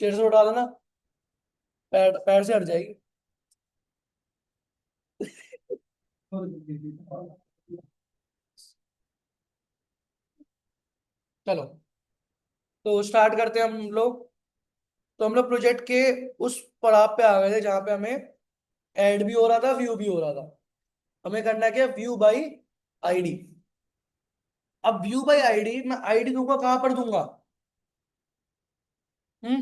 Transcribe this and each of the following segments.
Chair से उठा देना, पैर पैर से हट जाएगी। चलो, तो स्टार्ट करते हैं हम लोग। तो हम लोग प्रोजेक्ट के उस पड़ाव पे आ गए थे जहां पे हमें ऐड भी हो रहा था, व्यू भी हो रहा था। हमें करना क्या, व्यू बाई आईडी। अब व्यू बाई आईडी, मैं आईडी दूंगा कहां पर दूंगा? हम्म,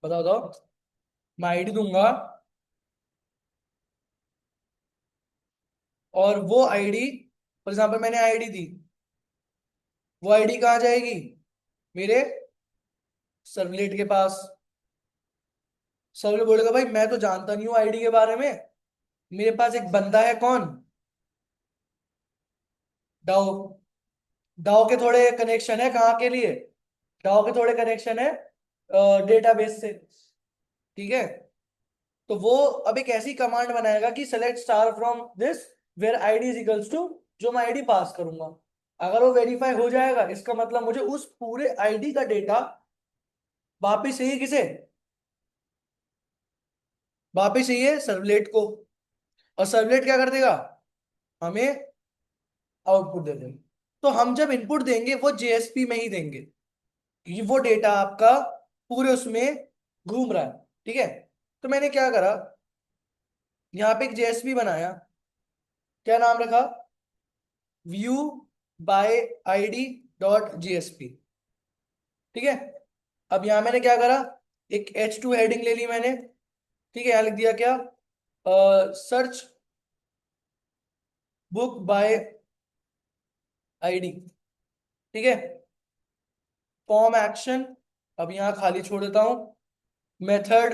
बताओ बताओ। मैं आईडी दूंगा, और वो आईडी, फॉर एग्जाम्पल मैंने आईडी दी, वो आईडी कहाँ जाएगी? मेरे सर्वलेट के पास। सर्वलेट बोलेगा भाई मैं तो जानता नहीं हूँ आईडी के बारे में, मेरे पास एक बंदा है, कौन? डाओ। डाओ के थोड़े कनेक्शन है कहाँ के लिए? डाओ के थोड़े कनेक्शन है डेटाबेस से। ठीक है, तो वो अब एक ऐसी कमांड बनाएगा कि select star from this where ID is equals to, जो मैं आईडी पास करूंगा। अगर वो वेरीफाई हो जाएगा, इसका मतलब मुझे उस पूरे आईडी का डेटा वापिस चाहिए, किसे? वापिस चाहिए सर्वलेट को। और सर्वलेट क्या कर देगा? हमें आउटपुट दे देगा। तो हम जब इनपुट देंगे वो जेएसपी में ही देंगे, ये वो डेटा आपका पूरे उसमें घूम रहा है। ठीक है, तो मैंने क्या करा, यहाँ पे एक जेएसपी बनाया। क्या नाम रखा? View by ID dot JSP. ठीक है, अब यहां मैंने क्या करा, एक H2 हेडिंग ले ली मैंने। ठीक है, यहां लिख दिया क्या, सर्च बुक बाय आईडी। ठीक है, फॉर्म एक्शन, अब यहां खाली छोड़ देता हूं। मेथड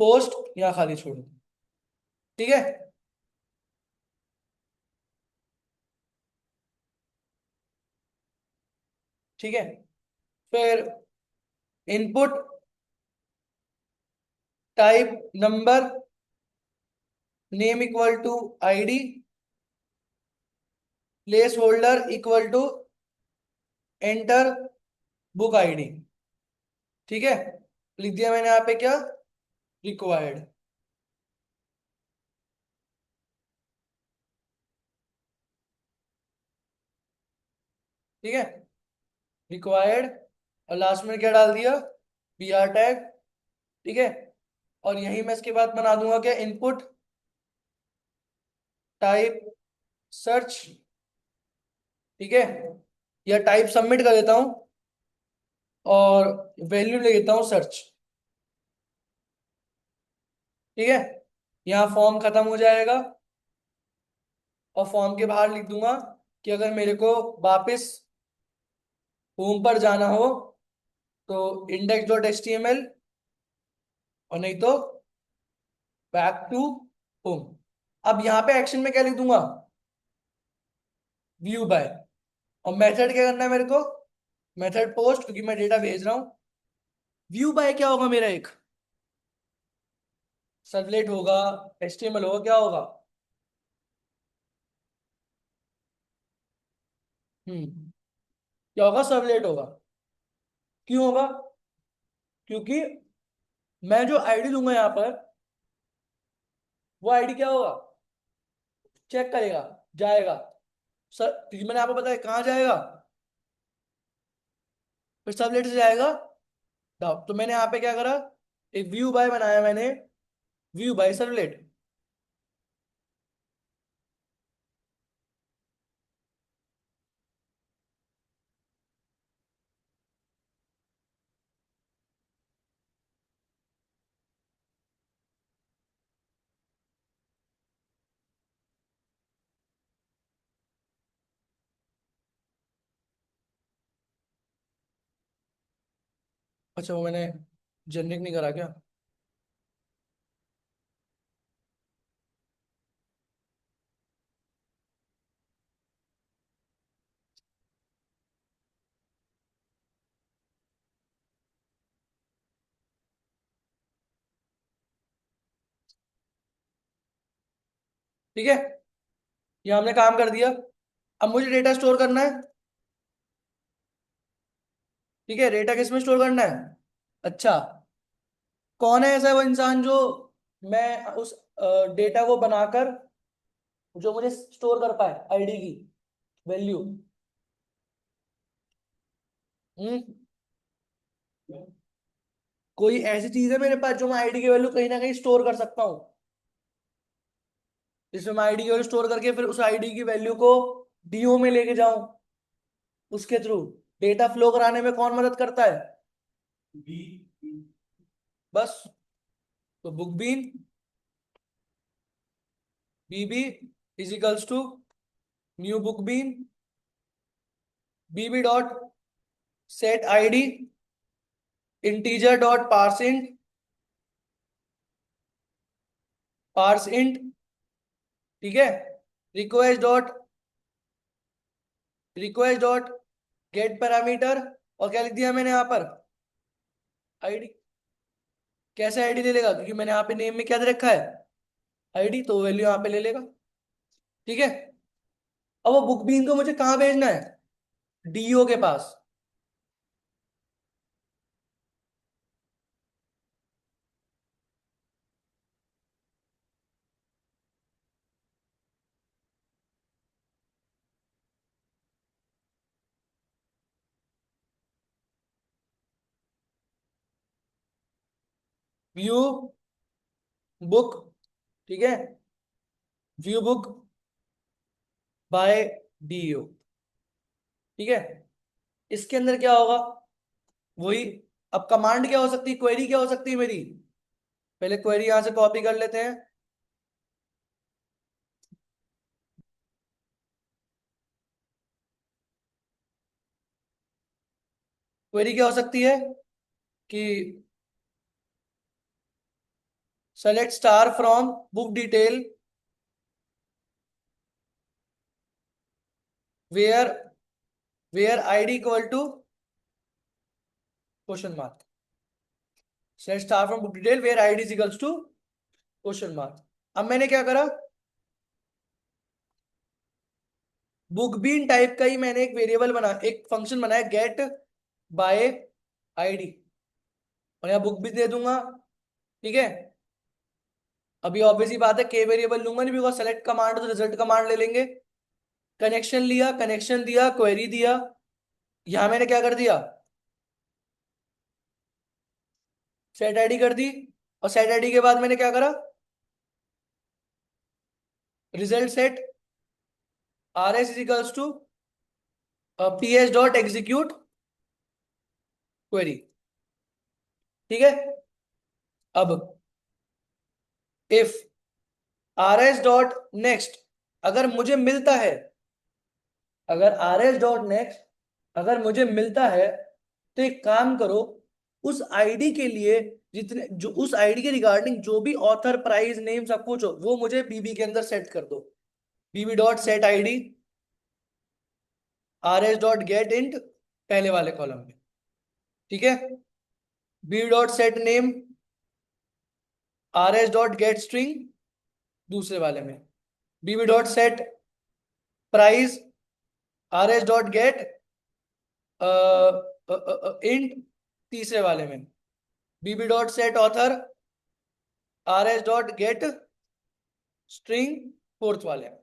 पोस्ट यहां खाली छोड़ देता हूं। ठीक है, ठीक है, फिर input type number, name equal to ID, placeholder equal to enter book ID. ठीक है, लिख दिया मैंने यहाँ पे क्या, रिक्वायर्ड। ठीक है, रिक्वायर्ड, और लास्ट में क्या डाल दिया, बी आर टैग। ठीक है, और यही मैं इसके बाद बना दूंगा क्या, इनपुट टाइप सर्च। ठीक है, या टाइप सबमिट कर देता हूं, और वैल्यू ले लेता हूं सर्च। ठीक है, यहाँ फॉर्म खत्म हो जाएगा, और फॉर्म के बाहर लिख दूंगा कि अगर मेरे को वापस होम पर जाना हो तो index dot H T M L, और नहीं तो बैक टू होम। अब यहाँ पे एक्शन में क्या लिख दूंगा, व्यू बाय। और मेथड क्या करना है मेरे को, मेथड पोस्ट, क्योंकि मैं डेटा भेज रहा हूँ। व्यू बाय क्या होगा मेरा, एक सर्वलेट होगा, एचटीएमएल होगा, क्या होगा? क्या होगा, सर्वलेट होगा। क्यों होगा? क्योंकि मैं जो आईडी दूंगा यहाँ पर, वो आईडी क्या होगा, चेक करेगा, जाएगा। सर, क्योंकि मैंने आपको बताया कहाँ जाएगा, फिर सर्वलेट से जाएगा। तो मैंने यहाँ पे क्या करा, एक व्यू बाय बनाया मैंने, व्यू बाय सर्वलेट। अच्छा, वो मैंने जनरेट नहीं करा क्या? ठीक है, ये हमने काम कर दिया। अब मुझे डेटा स्टोर करना है, ठीक है, डेटा किस में स्टोर करना है? अच्छा, कौन है ऐसा वो इंसान जो मैं उस डेटा को बनाकर जो मुझे स्टोर कर पाए आईडी की वैल्यू? हम्म कोई ऐसी चीज है मेरे पास जो मैं आईडी की वैल्यू कहीं ना कहीं स्टोर कर सकता हूँ, जिसमें मैं आईडी की वैल्यू स्टोर करके फिर उस आईडी की वैल्यू को डीओ में लेके जाऊं? उसके थ्रू डेटा फ्लो कराने में कौन मदद करता है? बस। तो book bean B B is equals to new book bean B B dot set ID integer dot parse int. ठीक है, रिक्वेस्ट डॉट गेट पैरामीटर। और क्या लिख दिया मैंने यहाँ पर? आईडी। कैसे आईडी ले लेगा? क्योंकि मैंने यहाँ पे नेम में क्या दे रखा है? आईडी, तो वैल्यू यहाँ पे ले लेगा। ठीक है, अब वो बुक बीन को मुझे कहाँ भेजना है? डीओ के पास। View book. ठीक है, व्यू बुक बाय डीओ। ठीक है, इसके अंदर क्या होगा? वही। अब कमांड क्या हो सकती है, क्वेरी क्या हो सकती है मेरी? पहले क्वेरी यहां से कॉपी कर लेते हैं। क्वेरी क्या हो सकती है कि select star from book detail where ID equal to question mark. Select star from book detail where ID is equals to question mark. अब मैंने क्या करा? बुक बीन टाइप का ही मैंने एक वेरिएबल बना, एक फंक्शन बनाया, गेट बाय आईडी, और यहाँ बुक भी दे दूंगा। ठीक है, अभी ऑब्वियसली बात है के वेरिएबल लूंगा नहीं, बिकॉज सेलेक्ट कमांड तो रिजल्ट कमांड ले लेंगे। कनेक्शन लिया, कनेक्शन दिया, क्वेरी दिया। यहां मैंने क्या कर दिया? सेट आईडी कर दी। और सेट आईडी के बाद मैंने क्या करा? Result set R S equals to P H dot execute query. ठीक है, अब if R S dot next अगर मुझे मिलता है, अगर आर एस डॉट नेक्स्ट अगर मुझे मिलता है, तो एक काम करो, उस आईडी के लिए जितने जो उस आईडी के रिगार्डिंग जो भी ऑथर प्राइस नेम सब कुछ हो वो मुझे बीबी के अंदर सेट कर दो। B B dot set ID R S dot get int पहले वाले कॉलम में। ठीक है, B dot set name R S dot get string दूसरे वाले में। B B dot set price R S dot get int तीसरे वाले में। B B dot set author R S dot get string fourth वाले में।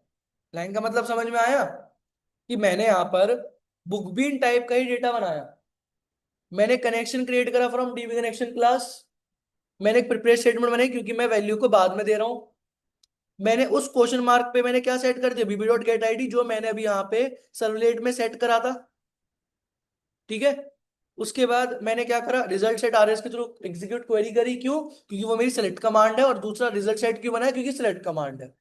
लाइन का मतलब समझ में आया? कि मैंने यहां पर बुकबीन टाइप का ही डेटा बनाया। मैंने कनेक्शन क्रिएट करा फ्रॉम डीबी कनेक्शन क्लास। मैंने एक प्रिपेयर स्टेटमेंट बनाई क्योंकि मैं वैल्यू को बाद में दे रहा हूं। मैंने उस क्वेश्चन मार्क पे मैंने क्या सेट कर दिया? बीबी डॉट गेट आईडी, जो मैंने अभी यहाँ पे सर्वलेट में सेट करा था। ठीक है, उसके बाद मैंने क्या करा? रिजल्ट सेट आरएस के थ्रू एग्जीक्यूट क्वेरी करी। क्यों? क्योंकि वो मेरी सेलेक्ट कमांड है। और दूसरा रिजल्ट सेट क्यों बनाया? क्योंकि सेलेक्ट कमांड है।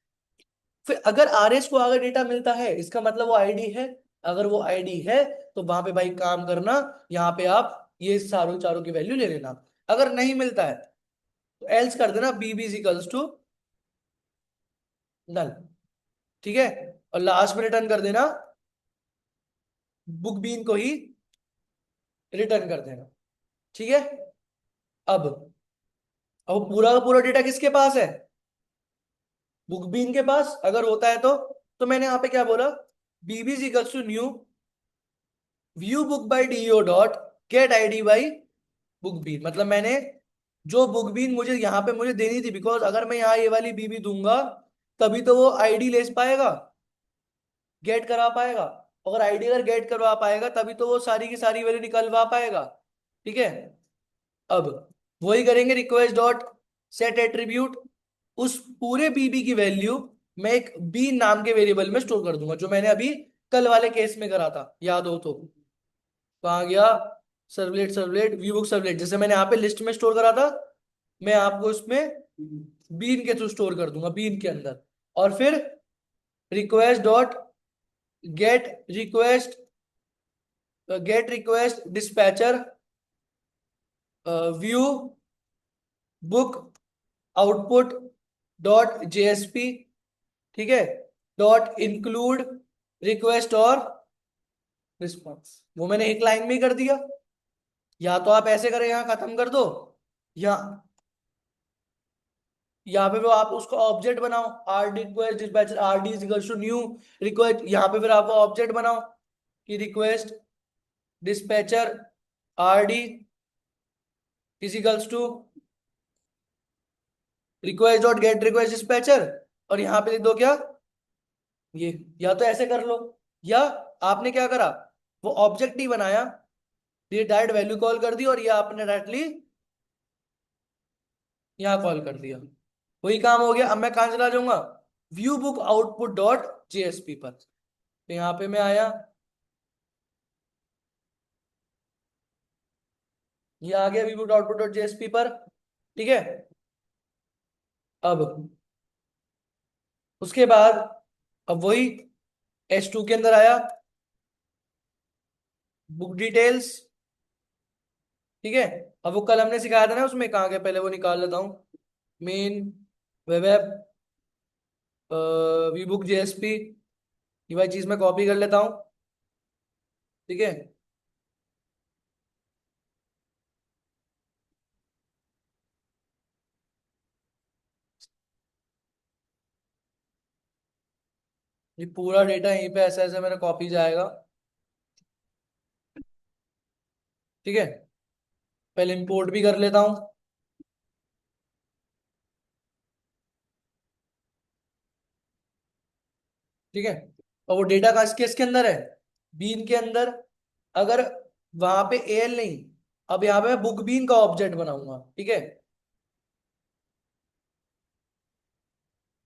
फिर अगर आरएस को अगर डेटा मिलता है, इसका मतलब वो आईडी है। अगर वो आईडी है तो वहां पे भाई काम करना, यहाँ पे आप ये चारों चारों की वैल्यू ले लेना। अगर नहीं मिलता है तो एल्स कर देना बीबी इक्वल्स टू नल। ठीक है, और लास्ट में रिटर्न कर देना बुक बीन को ही रिटर्न कर देना। ठीक है, अब अब पूरा का पूरा डेटा किसके पास है? बुक बीन के पास। अगर होता है तो मैंने यहाँ पे क्या बोला? B B equals to new view book by D O dot get ID by book bean, मतलब मैंने जो बुक बीन मुझे यहाँ पे मुझे देनी थी, बिकॉज अगर मैं यहाँ ये वाली बीबी दूंगा तभी तो वो आईडी ले पाएगा, गेट करा पाएगा। अगर आईडी अगर गेट करवा पाएगा तभी तो वो सारी की सारी वैल्यू निकलवा पाएगा। ठीक है। अब वही करेंगे, रिक्वेस्ट डॉट सेट एट्रीब्यूट, उस पूरे बीबी की वैल्यू मैं एक बी नाम के वेरिएबल में स्टोर कर दूंगा, जो मैंने अभी कल वाले केस में करा था, याद हो तो। कहाँ गया? Servlet, servlet view book servlet, जैसे मैंने यहाँ पे लिस्ट में स्टोर करा था, मैं आपको इसमें बीन के थ्रू स्टोर कर दूंगा, बीन के अंदर। और फिर request dot get request, gate request dispatcher view book output dot JSP, ठीक है, डॉट इंक्लूड रिक्वेस्ट और रिस्पॉन्स। वो मैंने एक लाइन में ही कर दिया। या तो आप ऐसे करें, यहां खत्म कर दो, या यहाँ पे वो आप उसको ऑब्जेक्ट बनाओ, R request dispatcher R D is to new request, यहाँ पे फिर आप वो ऑब्जेक्ट बनाओ कि request dispatcher R D equals to request dot get request dispatcher, और यहाँ पे लिख दो क्या, ये। या तो ऐसे कर लो, या आपने क्या करा, वो ऑब्जेक्ट ही बनाया, ये डायरेक्ट वैल्यू कॉल कर दी, और ये आपने डायरेक्टली यहाँ कॉल कर दिया, वही काम हो गया। अब मैं कहाँ चला जाऊंगा, view book output dot JSP पर। तो यहाँ पे मैं आया, ये आ गया view book output dot JSP पर। ठीक है। अब उसके बाद, अब वही S2 के अंदर आया, बुक डिटेल्स। ठीक है। अब वो कल हमने सिखाया था ना, उसमें कहाँ गया, पहले वो निकाल लेता हूँ, main web app we book JSP, ये वाली चीज मैं कॉपी कर लेता हूँ। ठीक है। ये पूरा डेटा यहीं पे ऐसे ऐसे मेरा कॉपी जाएगा। ठीक है। पहले इंपोर्ट भी कर लेता हूँ। ठीक है। और वो डेटा किसके अंदर है, बीन के अंदर। अगर वहां पे एल नहीं, अब यहाँ पे मैं बुक बीन का ऑब्जेक्ट बनाऊंगा। ठीक है।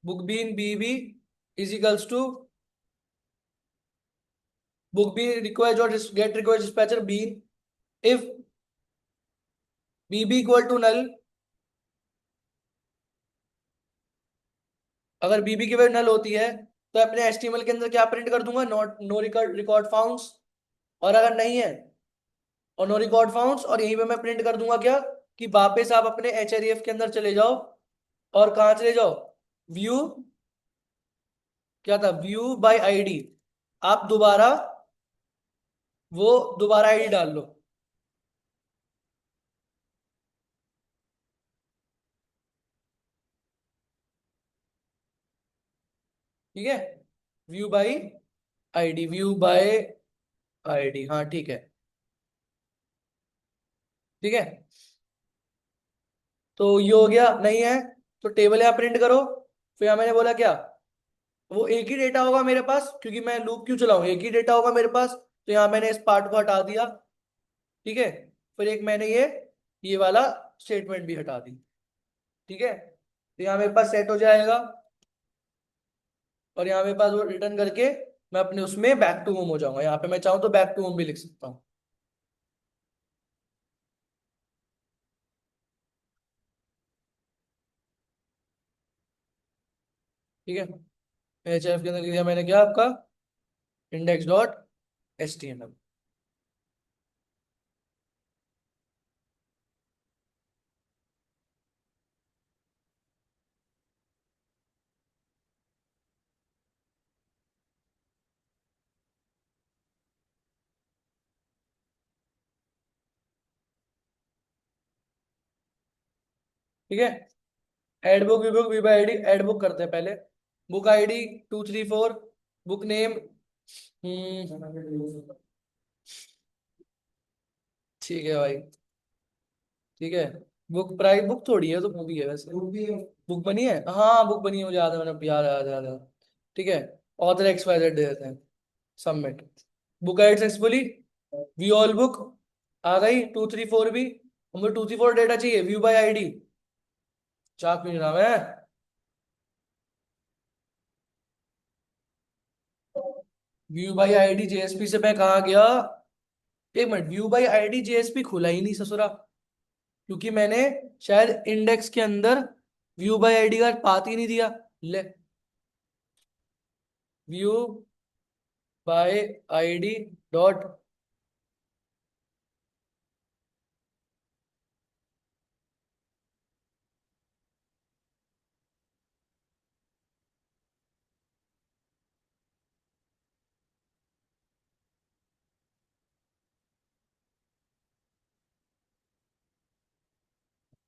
Book bean B B equals to book bean request और get request dispatcher bean, if B B equal to null, अगर बीबी की वैल्यू नल होती है तो अपने एचटीएमएल के अंदर क्या प्रिंट कर दूंगा, not know record record founts. और अगर नहीं है, और नो रिकॉर्ड फाउंड्स, और यहीं पे मैं प्रिंट कर दूंगा क्या, कि वापस आप अपने एचआरईएफ के अंदर चले जाओ, और कहाँ चले जाओ, व्यू, क्या था, व्यू बाय आईडी, आप दोबारा वो दोबारा आईडी डाल लो। ठीक है। View by ID, view by ID, हाँ ठीक है। ठीक है। तो ये हो गया, नहीं है तो टेबल यहाँ प्रिंट करो। फिर यहाँ मैंने बोला क्या, वो एक ही डेटा होगा मेरे पास, क्योंकि मैं लूप क्यों चलाऊं, एक ही डेटा होगा मेरे पास, तो यहाँ मैंने इस पार्ट को हटा दिया। ठीक है। फिर एक मैंने ये वाला स्टेटमेंट भी हटा दी। ठीक है। तो यहाँ मेरे पास सेट हो जाएगा, और यहाँ मेरे पास वो रिटर्न करके मैं अपने उसमें बैक टू होम हो जाऊंगा। यहाँ पे मैं चाहूँ तो बैक टू होम भी लिख सकता हूँ। ठीक है। एच एफ के अंदर लिख दिया मैंने क्या, आपका index dot H T M L. ठीक है। Add book we book we by ID, add book करते हैं पहले। बुक आईडी 234, बुक नेम, ठीक है भाई। ठीक है। बुक प्राइस बुक थोड़ी है तो मूवी है वैसे। बुक बनी है, हाँ बुक बनी है, मुझे याद है, मैंने याद याद याद याद। ठीक है। ऑथर एक्स वाई जेड दे देते हैं। Submit. Book add successfully. View all book. आ गई 2 3 4 भी। हमें 2 3 4 डेटा चाहिए, व्यू बाय आईडी। चाक भी नाम है। व्यू बाय आईडी जेएसपी से मैं कहा गया। एक minute, view by ID JSP खुला ही नहीं ससुरा। क्योंकि मैंने शायद इंडेक्स के अंदर व्यू बाय आईडी का पाथ ही नहीं दिया। ले। View by ID dot.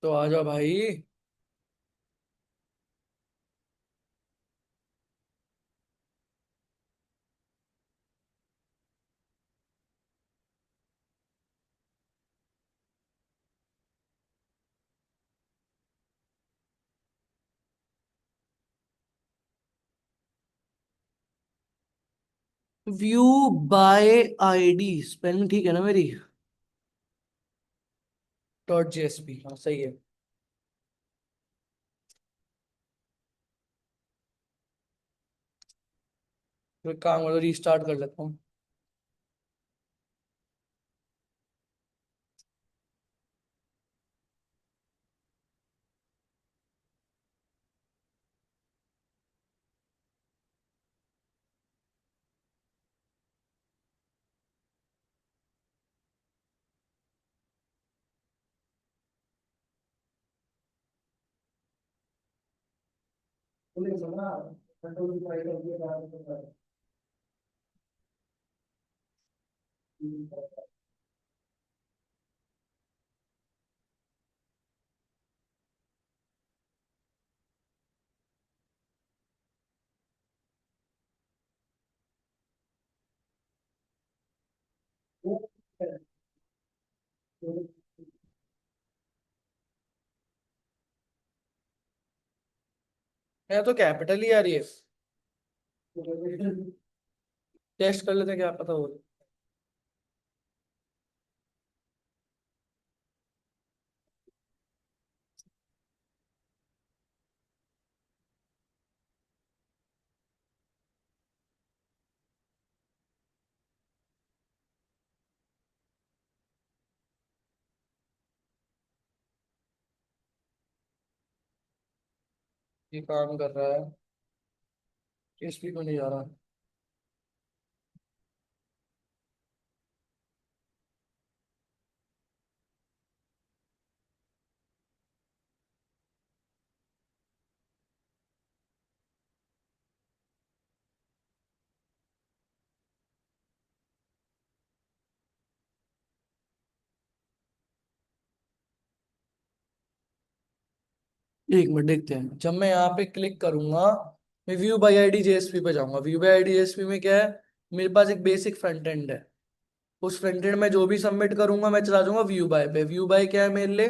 तो आ जाओ भाई। व्यू बाय आईडी स्पेलिंग ठीक है ना मेरी? डॉट जेएसपी, हाँ सही है। फिर काम करो, रीस्टार्ट कर लेता हूँ। मैं तो कैपिटल ही आ रही है। टेस्ट कर लेते हैं, क्या पता हो। ये काम कर रहा है। टेस्ट को नहीं जा रहा। एक मिनट देखते हैं, जब मैं यहाँ पे क्लिक करूंगा, मैं व्यू बाई आईडी जेएसपी पे जाऊंगा। व्यू बाई आईडी जेएसपी में क्या है? मेरे पास एक बेसिक फ्रंट एंड है। उस फ्रंट एंड में जो भी सबमिट करूंगा मैं चला जाऊंगा व्यू बाय पे। व्यू बाय क्या है मेरे लिए?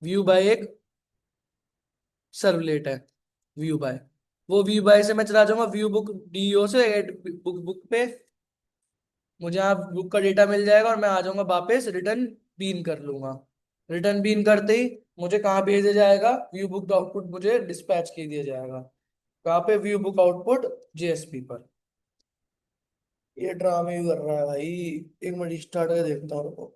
व्यू बाय एक सर्वलेट है। व्यू बाय, वो व्यू बाय से मैं चला जाऊंगा व्यू बुक डीओ से बुक बुक पे। मुझे यहाँ बुक का डेटा मिल जाएगा और मैं आ जाऊंगा वापस, रिटर्न बीन कर लूंगा। रिटर्न बीन करते ही मुझे कहाँ भेजा जाएगा? व्यू बुक आउटपुट मुझे डिस्पैच कर दिया जाएगा। कहाँ पे? व्यू बुक आउटपुट जेएसपी पर। ये ड्रामे ही कर रहा है भाई। एक मिनट स्टार्ट कर देखता हूँ।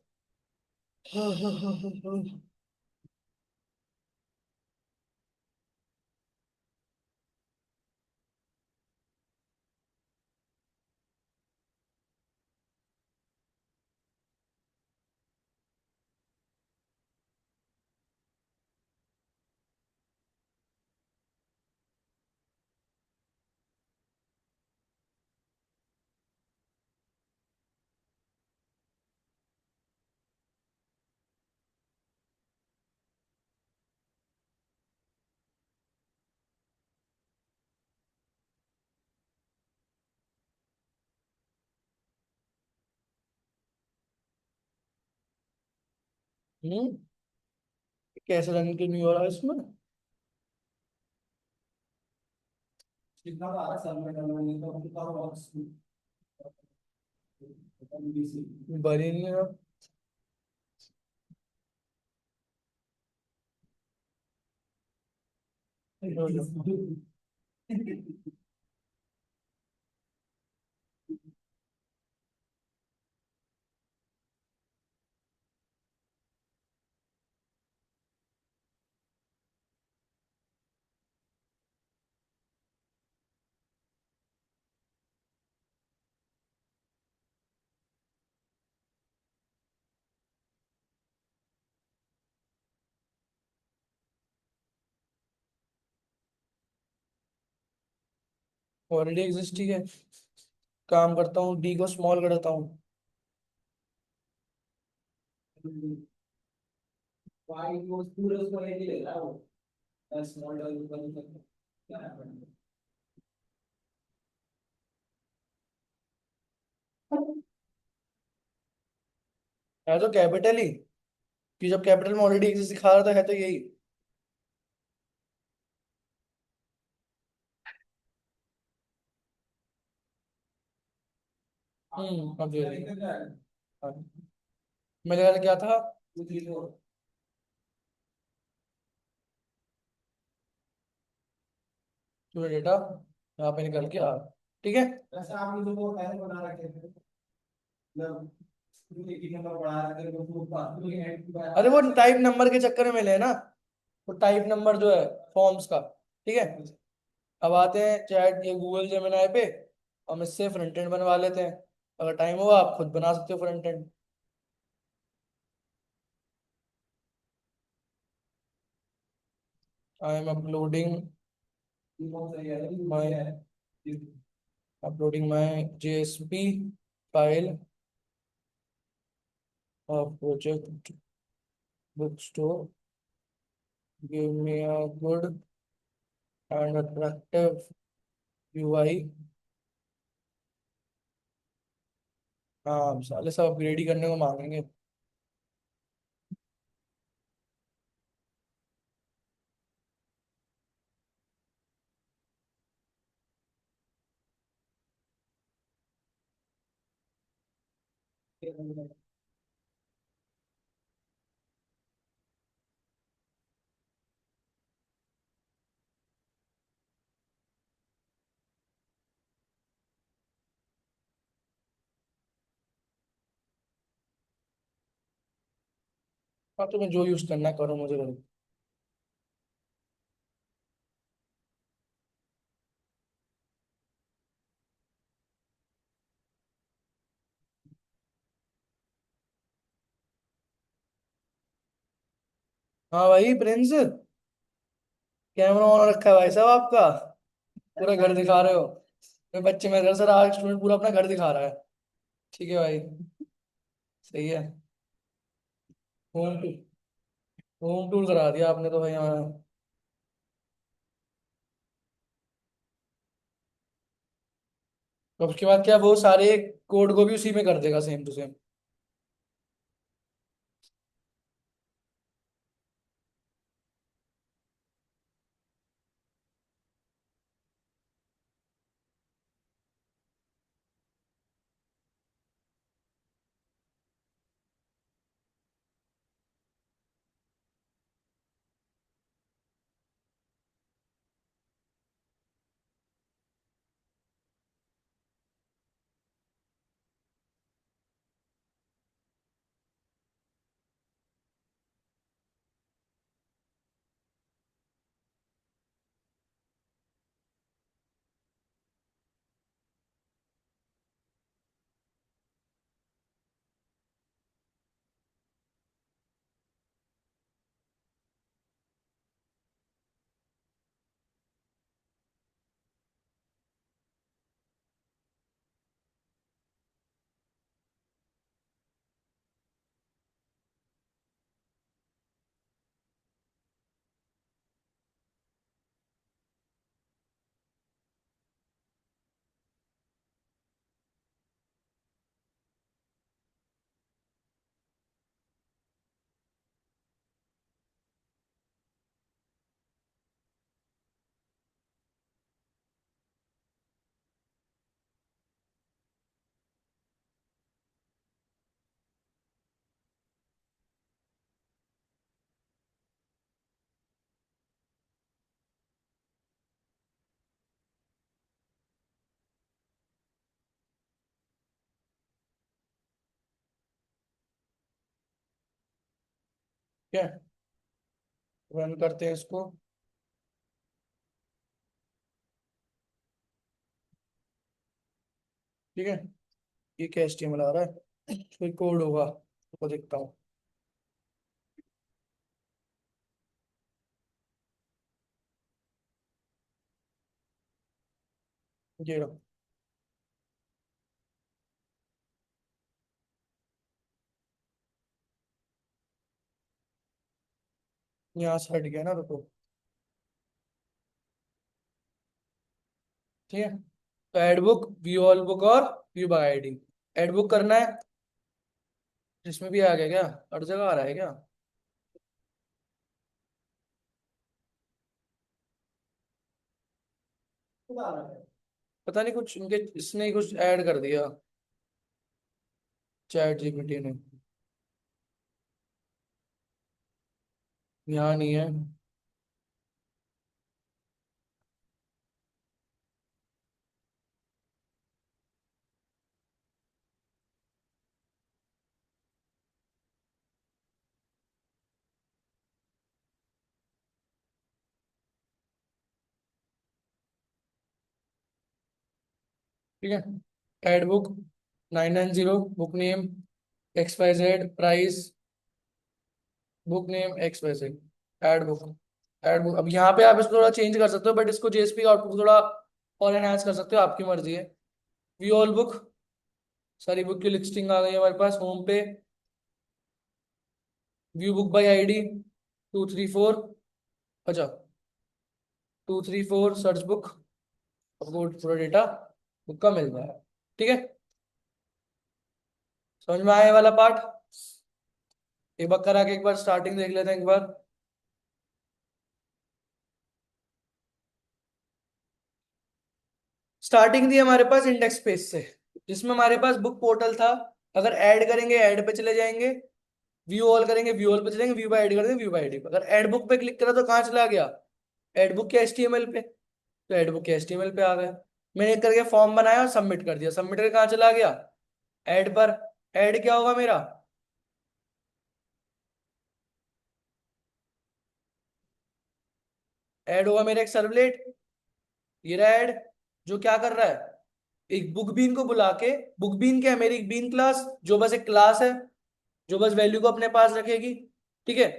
हम्म। कैसे रन क्यों नहीं हो रहा है इसमें? बनी नहीं है। ऑलरेडी एग्जिस्ट ही है। काम करता हूँ, डी को स्मॉल करता हूँ। है तो कैपिटल ही, कि जब कैपिटल में ऑलरेडी एग्जिस्ट दिखा रहा था, है तो यही। अब ये रही। हाँ, मेरे घर क्या था? तो डेटा यहाँ पे निकल के आ, ठीक है। अरे वो टाइप नंबर के चक्कर में मिले ना, वो टाइप नंबर जो है फॉर्म्स का। ठीक है। अब आते हैं चैट ये गूगल जेमिनाई पे, हम इससे फ्रंट एंड बनवा लेते हैं। अगर टाइम होगा आप खुद बना सकते हो front end. I am my uploading my JSP file of project bookstore. Give me a good and attractive UI. हाँ साले सब अपग्रेड ही करने को मांगेंगे। हाँ तुम्हें जो यूज करना है करो, मुझे करो। हाँ भाई प्रिंस, कैमरा ऑन रखा है भाई साहब आपका। पूरा घर दिखा रहे हो। मेरे बच्चे, मेरे घर से रहा स्टूडेंट पूरा अपना घर दिखा रहा है। ठीक है भाई। सही है। होम टूर, होम टूर करा दिया आपने तो भाई हमारा। तो उसके बाद क्या वो सारे कोड को भी उसी में कर देगा सेम टू सेम? ठीक है, रन करते हैं इसको। ठीक है, ये क्या HTML आ रहा है, कोई कोड होगा तो देखता हूँ। ये रहा। यहाँ से हट गया ना, रुको। ठीक है, तो add book, view all book और view by ID. Add book करना है, जिसमें भी आ गया क्या, हर जगह आ रहा है क्या। पता नहीं कुछ इनके इसने ही कुछ ऐड कर दिया, चैट जीपीटी ने। यहाँ नहीं है। ठीक है, add book 990, book name XYZ, price, book name XYZ, add book. Add book, अब यहाँ पे आप इसको थोड़ा चेंज कर सकते हो, बट इसको जेएसपी का आउटपुट थोड़ा और एनहांस कर सकते हो, आपकी मर्जी है। व्यू ऑल बुक, सारी बुक की लिस्टिंग आ गई है हमारे पास होम पे। व्यू बुक बाय आईडी 234, अच्छा 234 सर्च बुक, आपको पूरा डेटा बुक का मिल रहा है। ठीक है, समझ में आया ये वाला पार्ट। एक बार करा के एक बार स्टार्टिंग देख लेते हैं एक बार। स्टार्टिंग थी हमारे पास इंडेक्स पेज से, जिसमें हमारे पास बुक पोर्टल था। अगर ऐड करेंगे ऐड पे चले जाएंगे, व्यू ऑल करेंगे व्यू ऑल पे चलेंगे, व्यू बाय आईडी करेंगे व्यू बाय आईडी पे। अगर एड बुक पे क्लिक करा तो कहाँ चला गया, एड बुक के HTML पे। तो एड बुक के HTML पे आ गया। मैंने एक करके फॉर्म बनाया और सबमिट कर दिया, सबमिट करके कहाँ चला गया, ऐड पर। ऐड क्या होगा मेरा, ऐड होगा मेरा एक सर्वलेट। ये रहा ऐड, जो क्या कर रहा है, एक बुक बीन को बुला के। बुक बीन क्या है, मेरी एक बीन क्लास, जो बस एक क्लास है, जो बस वैल्यू को अपने पास रखेगी। ठीक है,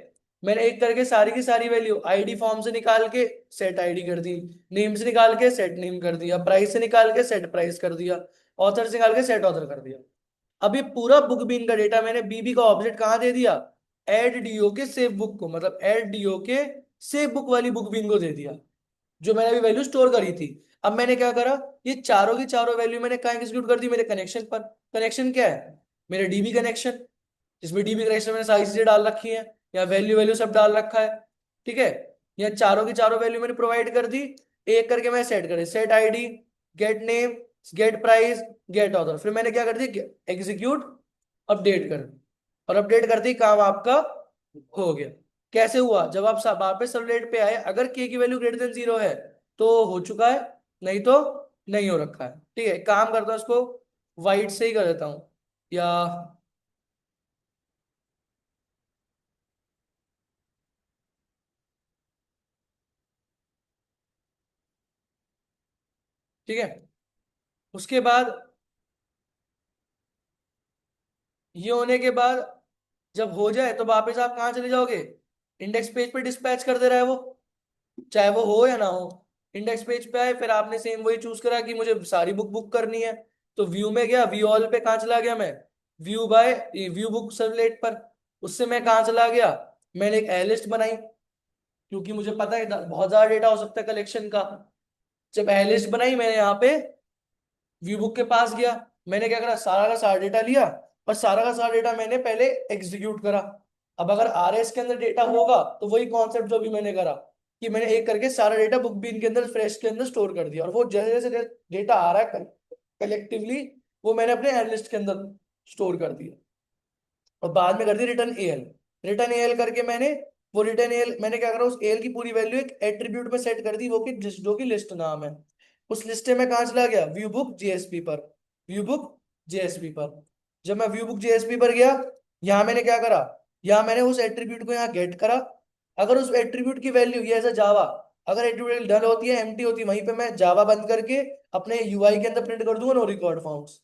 मैंने एक करके सारी की सारी वैल्यू आईडी फॉर्म से निकाल के सेट आईडी कर दी, नेम से निकाल के सेट नेम कर दिया, प्राइस से निकाल के सेट प्राइस कर दिया, ऑथर से निकाल के सेट ऑथर कर दिया। अब ये पूरा बुक बीन का डेटा मैंने बीबी का ऑब्जेक्ट कहाँ दे दिया, एड डीओ के सेव बुक को, मतलब एड डीओ के सेव बुक वाली बुक बीन को दे दिया, जो मैंने अभी वैल्यू स्टोर करी थी। अब मैंने क्या करा, ये चारों की चारों वैल्यू मैंने कहाँ एग्जीक्यूट कर दी, मेरे कनेक्शन पर। कनेक्शन क्या है, मेरे डीबी कनेक्शन, जिसमें डीबी कनेक्शन मैंने सारी चीजें डाल रखी है, या वैल्यू वैल्यू सब डाल रखा है। ठीक है, ये चारों की चारों वैल्यू मैंने प्रोवाइड कर दी। एक करके मैं सेट करे, set ID, get name, get price, get author. फिर मैंने क्या कर दिया, एग्जीक्यूट, अपडेट कर दी। और अपडेट करते ही काम आपका हो गया। कैसे हुआ, जब आप वापस सर्वलेट पे आए, अगर के की वैल्यू ग्रेटर देन 0 है तो हो चुका है, नहीं तो नहीं हो रखा है। ठीक है, काम करता हूँ इसको वाइट से ही कर देता हूँ, या ठीक है, उसके बाद ये होने के बाद जब हो जाए तो वापस आप कहाँ चले जाओगे, इंडेक्स पेज पे डिस्पैच कर दे रहा है वो, चाहे वो हो या ना हो। इंडेक्स पेज पे आए, फिर आपने सेम वही चूज करा कि मुझे सारी बुक बुक करनी है, तो व्यू में गया, व्यू ऑल पे कहाँ चला गया मैं, view bye, view book servlet पर। उससे मैं कहाँ चला गया, मैंने एक ए लिस्ट बनाई, क्योंकि मुझे पता है बहुत ज्यादा डेटा हो सकता है कलेक्शन का। जब ए लिस्ट बनाई मैंने यहाँ पे व्यू बुक के पास गया, मैंने क्या करा, सारा का सारा डेटा लिया, और सारा का सारा डेटा मैंने पहले एग्जीक्यूट करा। अब अगर RS के अंदर डेटा होगा तो वही कॉन्सेप्ट जो भी मैंने करा, कि मैंने एक करके सारा डेटा बुक बीन के अंदर फ्रेश के अंदर स्टोर कर दिया, और वो जैसे जैसे डेटा आ रहा है कलेक्टिवली, वो मैंने अपने एनालिस्ट के अंदर स्टोर कर दिया। और बाद में कर दी रिटर्न एल। रिटर्न एल करके मैंने, वो रिटर्न एल मैंने क्या करा, उस एल की पूरी वैल्यू एक एट्रीब्यूट में सेट कर दी, वो कि जो कि लिस्ट नाम है। उस लिस्ट में कहाँ चला गया, व्यू बुक जेएसपी पर। व्यू बुक जेएसपी पर, जब मैं व्यू बुक जेएसपी पर गया, यहाँ मैंने क्या करा, यहाँ मैंने उस एट्रीब्यूट को यहाँ गेट करा। अगर उस एट्रीब्यूट की वैल्यू ये ऐसा जावा, अगर एट्रीब्यूट डल होती है, एम्प्टी होती है, वहीं पे मैं जावा बंद करके अपने यूआई के अंदर प्रिंट कर दूंगा नो रिकॉर्ड फाउंड्स।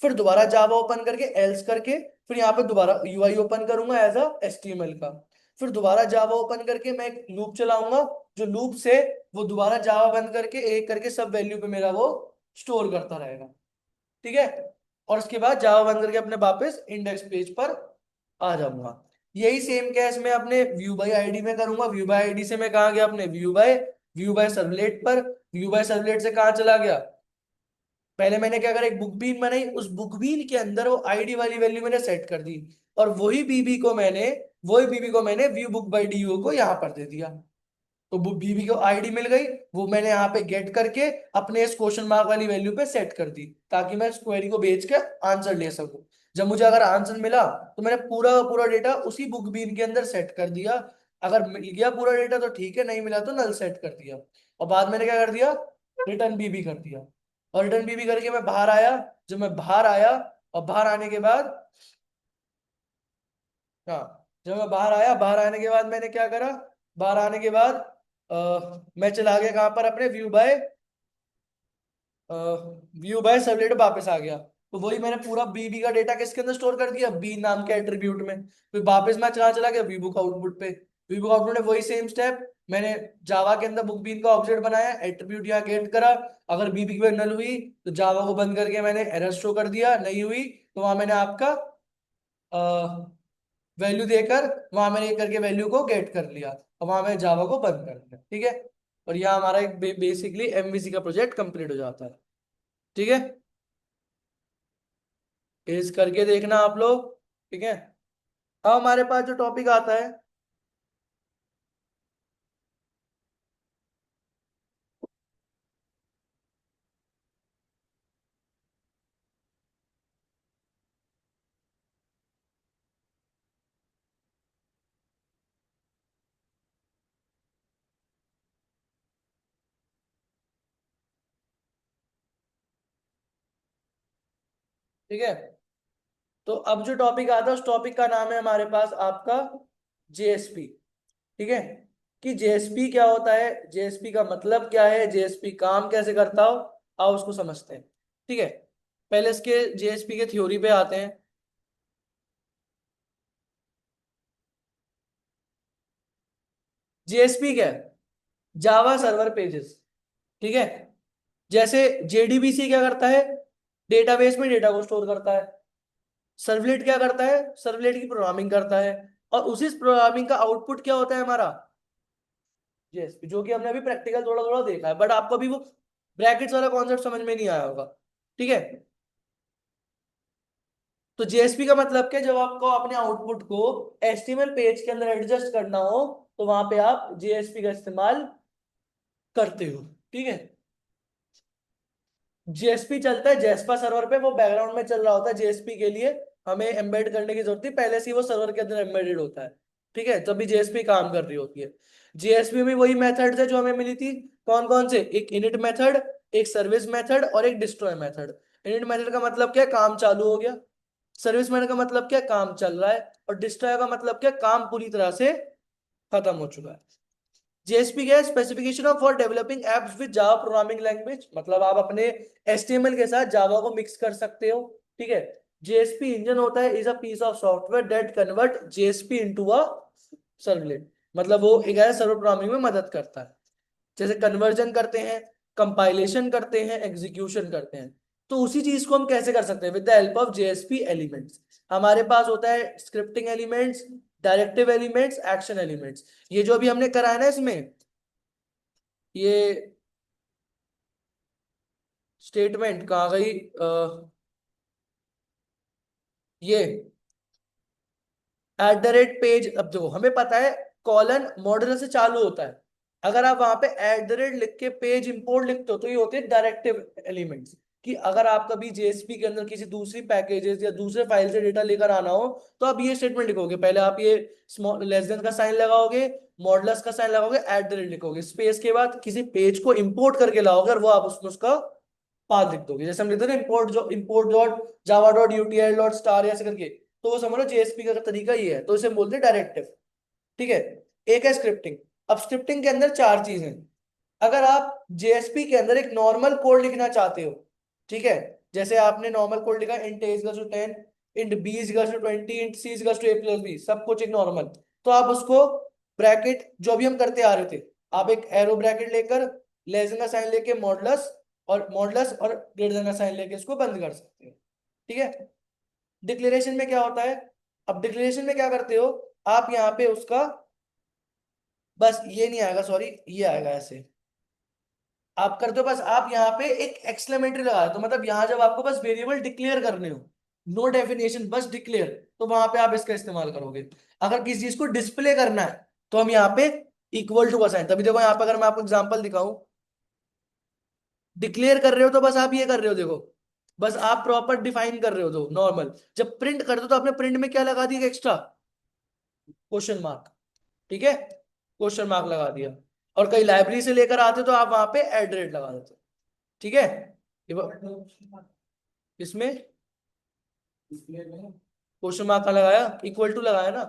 फिर दोबारा जावा ओपन करके एल्स करके फिर यहाँ पे दोबारा यूआई ओपन करूंगा एज अ एचटीएमएल का। फिर दोबारा जावा ओपन करके मैं एक लूप चलाऊंगा, जो लूप से वो दोबारा जावा बंद करके एक करके सब वैल्यू पे मेरा वो स्टोर करता रहेगा। ठीक है। और उसके बाद जावा बंद करके अपने वापस इंडेक्स पेज पर आ जाऊंगा। यही सेम केस मैं अपने व्यू बाय आईडी में करूंगा। व्यू बाय आईडी से मैं कहाँ गया, अपने व्यू बाय सर्वलेट पर। व्यू बाय सर्वलेट से कहाँ चला गया, पहले मैंने क्या करा, एक बुक बीन बनाई, उस बुक बीन के अंदर वो आईडी वाली वैल्यू मैंने सेट कर दी। और वही बीबी को मैंने व्यू बुक बाय डीयू को यहाँ पर दे दिया। तो वो बीबी को आईडी मिल गई, वो मैंने यहाँ पे गेट करके अपने इस क्वेश्चन मार्क वाली वैल्यू पे सेट कर दी, ताकि मैं इस क्वेरी को भेज के आंसर ले सकूं। जब मुझे अगर आंसर मिला तो मैंने पूरा का पूरा डेटा उसी बुक बीन के अंदर सेट कर दिया। अगर मिल गया पूरा डेटा तो ठीक है, नहीं मिला तो नल सेट कर दिया। और बाद मैंने क्या कर दिया, रिटर्न बीबी कर दिया। और रिटर्न बीबी करके मैं बाहर आया। जब मैं बाहर आया, और बाहर आने के बाद, हाँ, जब मैं बाहर आया, बाहर आने के बाद मैंने क्या करा, बाहर आने के बाद मैं चला गया कहाँ पर, अपने व्यू बाय सर्वलेट वापस आ गया। तो वही मैंने पूरा बीबी का डेटा किसके अंदर स्टोर कर दिया, बी नाम के एट्रीब्यूट में। फिर वापस मैं कहाँ चला गया, वीबुक आउटपुट पे। वीबुक आउटपुट में वही सेम स्टेप, मैंने जावा के अंदर बुक बीन का ऑब्जेक्ट बनाया, एट्रीब्यूट यहाँ गेट करा। अगर बीबी की नल हुई तो जावा को बंद करके मैंने एरर शो कर दिया, नहीं हुई तो वहां मैंने आपका वैल्यू देकर वहां मैंने एक करके वैल्यू को गेट कर लिया, और वहां मैंने जावा को बंद कर दिया। ठीक है। और यहाँ हमारा एक बेसिकली एमवीसी का प्रोजेक्ट कंप्लीट हो जाता है। ठीक है, इस करके देखना आप लोग। ठीक है। अब हमारे पास जो टॉपिक आता है, ठीक है, तो अब जो टॉपिक आता है उस टॉपिक का नाम है हमारे पास आपका जेएसपी। ठीक है, कि जेएसपी क्या होता है, जेएसपी का मतलब क्या है, जेएसपी काम कैसे करता हो, आओ उसको समझते हैं। ठीक है, पहले इसके जेएसपी के थ्योरी पे आते हैं। जेएसपी क्या है, जावा सर्वर पेजेस। ठीक है, जैसे जेडीबीसी क्या करता है, डेटाबेस में डेटा को स्टोर करता है। सर्वलेट क्या करता है, सर्वलेट की प्रोग्रामिंग करता है। और उसी प्रोग्रामिंग का आउटपुट क्या होता है हमारा, जेएसपी, जो कि हमने अभी प्रैक्टिकल थोड़ा थोड़ा देखा है, बट आपको अभी वो ब्रैकेट्स वाला कॉन्सेप्ट समझ में नहीं आया होगा। ठीक है, तो जेएसपी का मतलब क्या, जब आपको अपने आउटपुट को एचटीएमएल पेज के अंदर एडजस्ट करना हो, तो वहां पे आप जेएसपी का इस्तेमाल करते हो। ठीक है, जेएसपी चलता है जेस्पा सर्वर पे, वो बैकग्राउंड में चल रहा होता है जेएसपी के लिए। हमें एम्बेड करने की जरूरत नहीं, पहले से ही वो सर्वर के अंदर एम्बेडेड होता है। ठीक है, तभी जेएसपी काम कर रही होती है। जेएसपी में वही मेथड्स है जो हमें मिली थी, कौन कौन से, एक इनिट मेथड, एक सर्विस मेथड और एक डिस्ट्रॉय मेथड। इनिट मेथड का मतलब क्या, काम चालू हो गया। सर्विस मेथड का मतलब क्या, काम चल रहा है। और डिस्ट्रॉय का मतलब क्या, काम पूरी तरह से खत्म हो चुका है। जेएसपी क्या है, specification of for developing apps with Java programming language, मतलब आप अपने एचटीएमएल के साथ जावा को मिक्स कर सकते हो। ठीक है, जेएसपी इंजन होता है, is a piece of software that convert JSP into a servlet, मतलब वो एक है सर्वर प्रोग्रामिंग में मदद करता है। जैसे कन्वर्जन करते हैं, कंपाइलेशन करते हैं, एग्जीक्यूशन करते हैं। तो उसी चीज को हम कैसे कर सकते हैं, with the help of JSP elements. हमारे पास होता है scripting elements, directive elements, action elements. ये जो अभी हमने करा है ना इसमें, ये स्टेटमेंट कहाँ गई, ये @पेज, अब देखो हमें पता है कॉलन मॉड्यूलर से चालू होता है। अगर आप वहां पे लिख के पेज इंपोर्ट लिखते हो तो ये होते हैं डायरेक्टिव एलिमेंट्स। कि अगर आप कभी जेएसपी के अंदर किसी दूसरी पैकेजेस या दूसरे फाइल से डेटा लेकर आना हो, तो आप ये स्टेटमेंट लिखोगे, पहले आप ये स्मॉल लेस देन का साइन लगाओगे, मॉडुलस का साइन लगाओगे, लिखोगे, स्पेस के बाद किसी पेज को इंपोर्ट करके लाओगे, और वो आप उसमें उसका पाथ लिख दोगे। जैसे हम लिखते हैं ना, इंपोर्ट जो import dot Java dot UTL dot star ऐसे करके, तो वो समझ लो जेएसपी का तरीका ये है, तो इसे बोलते हैं डायरेक्टिव। ठीक है। एक है स्क्रिप्टिंग। अब स्क्रिप्टिंग के अंदर चार चीजें। अगर आप जेएसपी के अंदर एक नॉर्मल कोड लिखना चाहते हो, ठीक है, जैसे आपने नॉर्मल कोड लिखा int a equals to 10, int b equals to 20, int c equals to A plus b, सब कुछ एक नॉर्मल, तो आप उसको ब्रैकेट जो भी हम करते आ रहे थे, आप एक एरो ब्रैकेट लेकर लेस देन का साइन लेके मॉडुलस और ग्रेटर देन का साइन लेके इसको बंद कर सकते हो। ठीक है। डिक्लेरेशन में क्या होता है? अब डिक्लेरेशन में क्या करते हो, आप यहाँ पे उसका, बस ये नहीं आएगा, सॉरी, ये आएगा ऐसे, आप करते हो बस आप यहाँ पे एक एक्सक्लेमेटरी लगा दो, तो मतलब यहाँ जब आपको बस वेरिएबल डिक्लेयर करने हो, नो डेफिनेशन, बस डिक्लेयर, तो वहां पे आप इसका इस्तेमाल करोगे। अगर किसी चीज को डिस्प्ले करना है तो हम यहाँ पे इक्वल टू का साइन, तभी देखो यहाँ पे अगर मैं आपको एग्जांपल दिखाऊं, डिक्लेयर कर रहे हो तो बस आप ये कर रहे हो, देखो, बस आप प्रॉपर डिफाइन कर रहे हो, तो नॉर्मल जब प्रिंट करते हो तो आपने प्रिंट में क्या लगा दिया एक्स्ट्रा, क्वेश्चन मार्क। ठीक है, क्वेश्चन मार्क लगा दिया। और कई लाइब्रेरी से लेकर आते हो तो आप वहां पे एट रेट लगा देते हो। ठीक है। इसमें क्वेश्चन मार्क का लगाया, इक्वल टू लगाया ना,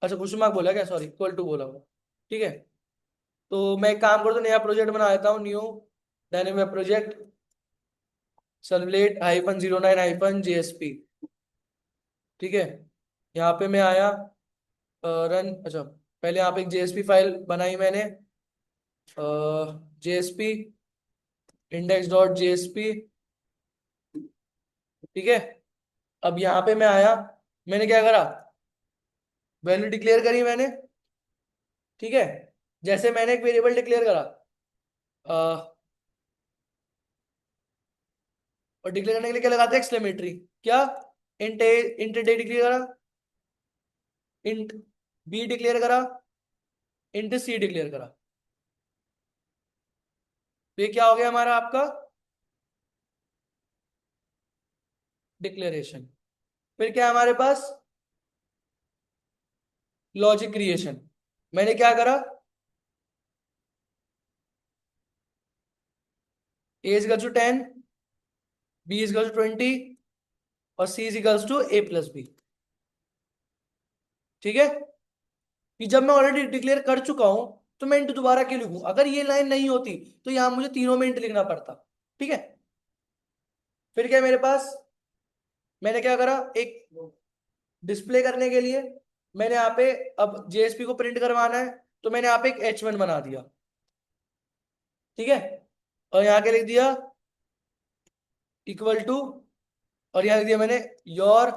अच्छा क्वेश्चन मार्क बोला क्या, सॉरी इक्वल टू बोला वो। ठीक है। तो मैं एक काम करता हूँ, नया प्रोजेक्ट बना देता हूँ, new dynamic project, servlet -09 -JSP। ठीक है। यहाँ पे मैं आया, रन, अच्छा पहले यहाँ पे एक जेएसपी फाइल बनाई मैंने, जेएसपी index.jsp। ठीक है। अब यहाँ पे मैं आया, मैंने क्या करा, वैल्यू डिक्लेयर करी मैंने। ठीक है। जैसे मैंने एक वेरिएबल डिक्लेयर करा, और डिक्लेयर करने के लिए क्या लगाते हैं, एक्सक्लेमेटरी, क्या, इंट डे डिक्लेयर करा, इंट बी डिक्लेयर करा, इंट सी डिक्लेयर करा, तो ये क्या हो गया हमारा आपका डिक्लेरेशन। फिर क्या है हमारे पास, लॉजिक क्रिएशन। मैंने क्या करा, A is to 10, B is to 20 और C is to A plus B. ठीक है। कि जब मैं ऑलरेडी डिक्लेयर कर चुका हूं तो मैं इंट दोबारा क्यों लिखूं, अगर ये लाइन नहीं होती तो यहां मुझे तीनों में इंट लिखना पड़ता। ठीक है। फिर क्या है मेरे पास, मैंने क्या करा, एक डिस्प्ले करने के लिए मैंने यहाँ पे, अब जेएसपी को प्रिंट करवाना है तो मैंने यहाँ पे एक H1 बना दिया। ठीक है। और यहाँ के लिख दिया इक्वल टू, और यहाँ लिख दिया मैंने your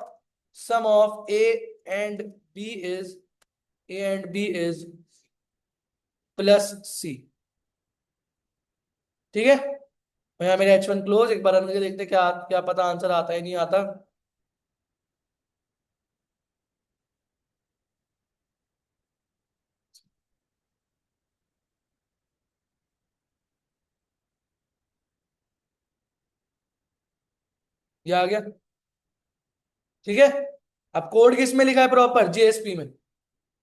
sum of and b is a and b is +C। ठीक है। और यहाँ मेरे H1 क्लोज, एक बार रन करके देखते हैं क्या क्या पता आंसर आता है नहीं आता। ये आ गया। ठीक है। अब कोड किस में लिखा है, प्रॉपर जेएसपी में।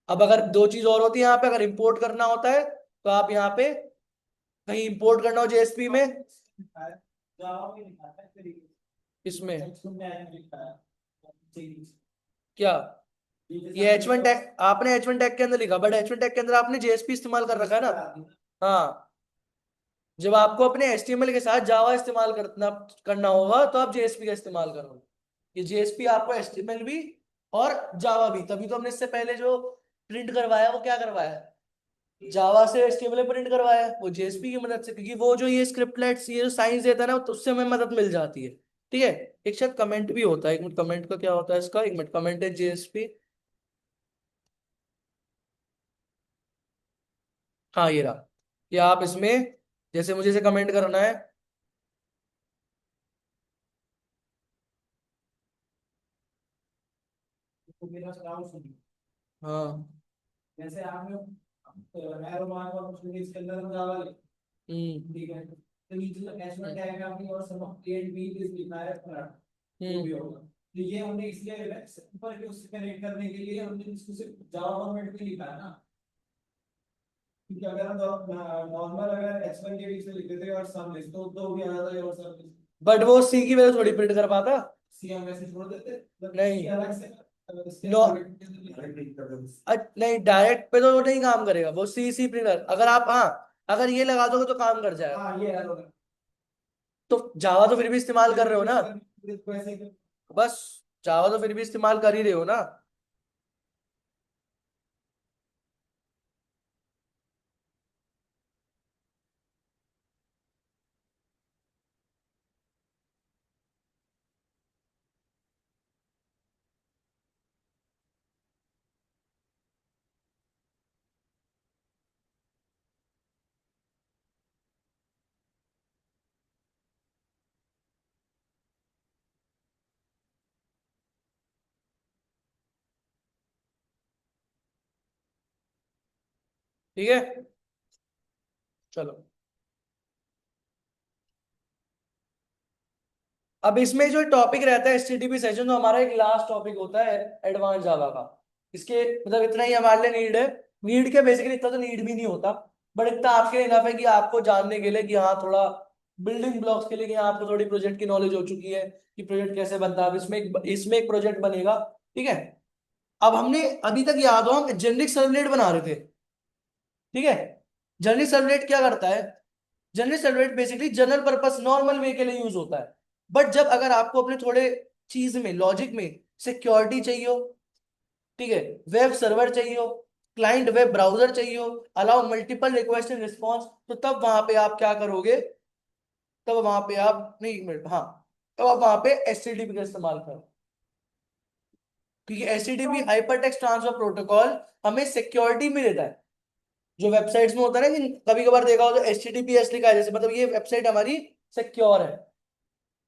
अब अगर दो चीज और होती है यहाँ पे, अगर इंपोर्ट करना होता है तो आप यहाँ पे कहीं इंपोर्ट करना हो जेएसपी में, इसमें क्या, ये H1 टैग आपने H1 टैग के अंदर लिखा, बट H1 टैग के अंदर आपने जेएसपी इस्तेमाल कर रखा है ना। हाँ, जब आपको अपने HTML के साथ जावा इस्तेमाल करना करना होगा तो आप जेएसपी का इस्तेमाल करोगे। ये जेएसपी आपको HTML भी और जावा भी, तभी तो हमने इससे पहले जो प्रिंट करवाया वो क्या करवाया है, जावा से HTML प्रिंट करवाया है, वो जेएसपी की मदद से, क्योंकि वो जो ये स्क्रिप्टलेट्स ये जो साइंस देता है ना, तो उससे हमें मदद मिल जाती है। ठीक है। एक शायद कमेंट भी होता है, एक मिनट, कमेंट का क्या होता है इसका, एक मिनट, कमेंट है जेएसपी, हाँ ये रहा, कि आप इसमें जैसे मुझे इसे कमेंट करना है, हाँ, जैसे आपने एरो मार्क और कुछ भी इसके अंदर जावा, ठीक है, तो नीचे जो एचवन टैग है आपने और सब ए एंड बी इज लिखा है अपना, जो भी होगा, तो ये हमने इसलिए ऊपर के उससे कनेक्ट करने के लिए हमने इसको सिर्फ जावा फॉर्मेट में लिखा है ना, क्योंकि अगर हम नॉर्मल अगर एच1 के बीच में लिख देते और सम लिख तो भी आ जाता है और सब, बट वो सी की वजह थोड़ी प्रिंट कर पाता। नहीं, नो, नहीं डायरेक्ट पे तो वो नहीं काम करेगा, वो सी सी प्रिंटर, अगर आप, हाँ, अगर ये लगा दोगे तो काम कर जाएगा। तो जावा तो फिर भी इस्तेमाल कर रहे हो ना, बस जावा तो फिर भी इस्तेमाल कर ही रहे हो ना। ठीक है, चलो। अब इसमें जो टॉपिक रहता है एचटीटीपी सेशन, तो हमारा एक लास्ट टॉपिक होता है एडवांस जावा का। इसके मतलब इतना ही हमारे लिए नीड है। नीड के बेसिकली इतना तो नीड भी नहीं होता, बट इतना आपके लिए इनफ है कि आपको जानने के लिए कि हाँ थोड़ा बिल्डिंग ब्लॉक्स के लिए कि हाँ आपको थोड़ी प्रोजेक्ट की नॉलेज हो चुकी है कि प्रोजेक्ट कैसे बनता है। अब इसमें एक प्रोजेक्ट बनेगा, ठीक है। अब हमने अभी तक याद हो हम जेनरिक सर्वलेट बना रहे थे, ठीक है। जेनरिक सर्वलेट क्या करता है? General servlet basically general purpose normal way के लिए यूज होता है। बट जब अगर आपको अपने थोड़े चीज में लॉजिक में सिक्योरिटी चाहिए हो, ठीक है, वेब सर्वर चाहिए हो, क्लाइंट वेब ब्राउजर चाहिए हो, allow multiple request and response, तो तब वहां पे आप क्या करोगे? तब वहां पे आप, नहीं, एक मिनट, हाँ, तब आप वहां पे एचटीटीपी का इस्तेमाल करो, क्योंकि HTTP hyper text transfer protocol हमें सिक्योरिटी में देता है। जो वेबसाइट्स में होता है ना कि कभी कभार देखा हो तो एचटीटीपीएस लिखा है, जैसे मतलब ये वेबसाइट हमारी सिक्योर है,